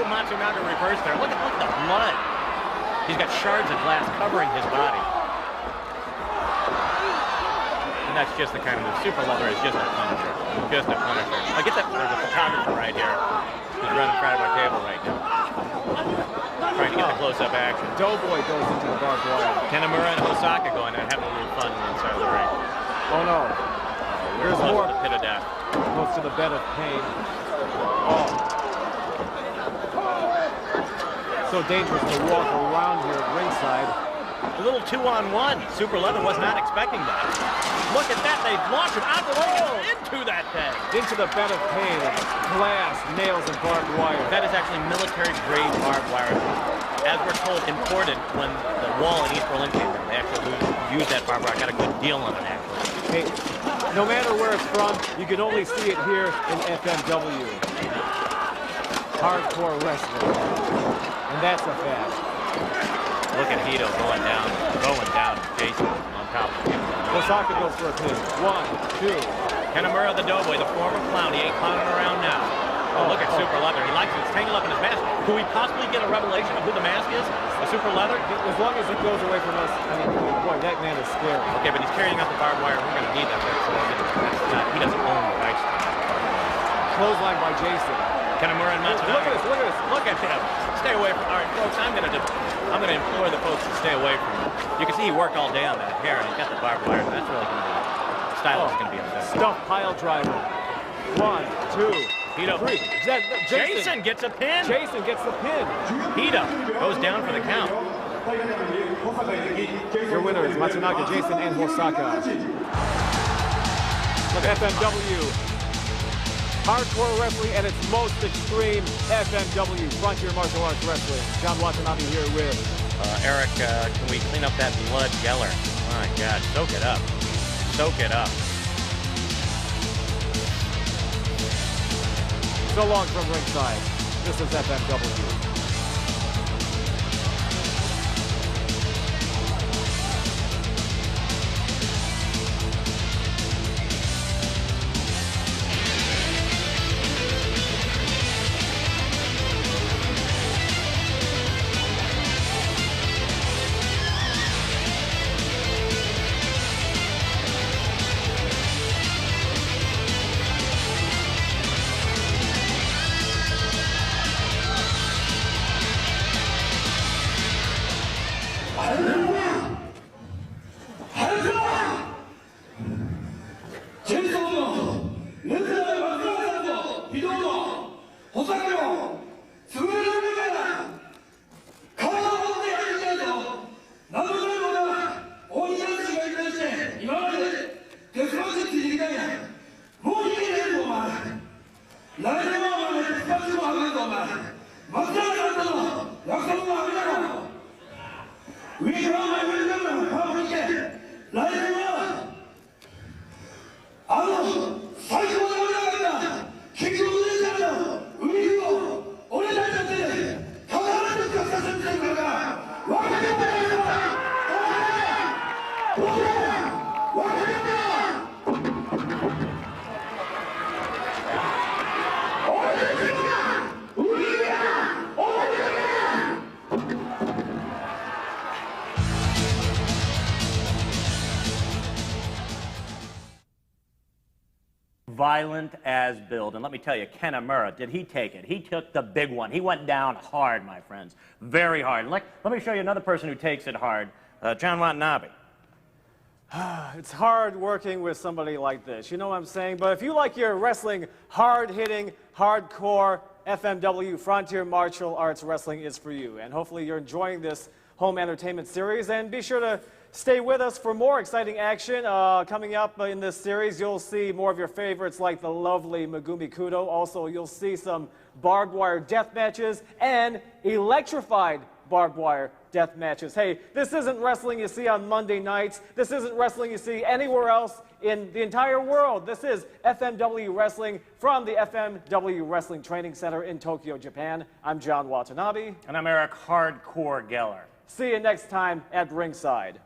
Matsunaga reversed there. Look at the blood. He's got shards of glass covering his body. And that's just the kind of move. Super leather is just a punisher. Just a punisher. I get that there's a photographer right here who's running in front of our table right now. Trying to get the close-up action. Doughboy goes into the barbed wire. Kanemura and Hosaka going there having a little fun inside of the ring. Oh no. There's more. To the pit of death. Goes to the bed of pain. Oh. So dangerous to walk around here at ringside. A little 2-on-1. Super Leather was not expecting that. Look at that. They launched him out the ring and into that bed. Into the bed of pain. Glass, nails, and barbed wire. That is actually military-grade barbed wire. As we're told, imported when the wall in East Berlin came down. They actually used that barbed wire. Got a good deal on it, actually. Hey, no matter where it's from, you can only see it here in FMW. Hardcore wrestling. And that's a fact. Look at Hido going down, Jason on top of him. Gosaku goes for a pin. 1, 2. Kanemura the Doughboy, the former clown. He ain't clowning around now. Oh, look at Super Leather. He likes it. It's tangled up in his mask. Could we possibly get a revelation of who the mask is? The Super Leather? As long as it goes away from us, I mean, boy, that man is scary. Okay, but he's carrying out the barbed wire. We're going to need that. He doesn't own the rights. Clothesline by Jason. Kanemura and Matsunaga. Look at this. Look at him. Stay away from. All right, folks, I'm going to implore the folks to stay away from him. You can see he worked all day on that hair, and he's got the barbed wire. That's really going to be. Style is going to be upset. Stuff pile driver. 1, 2, Hido. 3. Jason gets a pin. Jason gets the pin. Hido goes down for the count. Your winners, Matsunaga, Jason, and Hosaka. Look, FMW. Hardcore wrestling at its most extreme. FMW, Frontier Martial Arts Wrestling. John Watanabe here with Eric. Can we clean up that blood geller? My God, soak it up. Soak it up. So long from ringside. This is FMW. Violent as billed. And let me tell you, Kanemura, did he take it? He took the big one. He went down hard, my friends. Very hard. Let me show you another person who takes it hard. John Watanabe. It's hard working with somebody like this, you know what I'm saying? But if you like your wrestling hard-hitting, hardcore, FMW Frontier Martial Arts Wrestling is for you. And hopefully you're enjoying this home entertainment series. And be sure to stay with us for more exciting action. Coming up in this series, you'll see more of your favorites like the lovely Megumi Kudo. Also, you'll see some barbed wire death matches and electrified barbed wire death matches. Hey, this isn't wrestling you see on Monday nights. This isn't wrestling you see anywhere else in the entire world. This is FMW Wrestling from the FMW Wrestling Training Center in Tokyo, Japan. I'm John Watanabe. And I'm Eric Hardcore Geller. See you next time at ringside.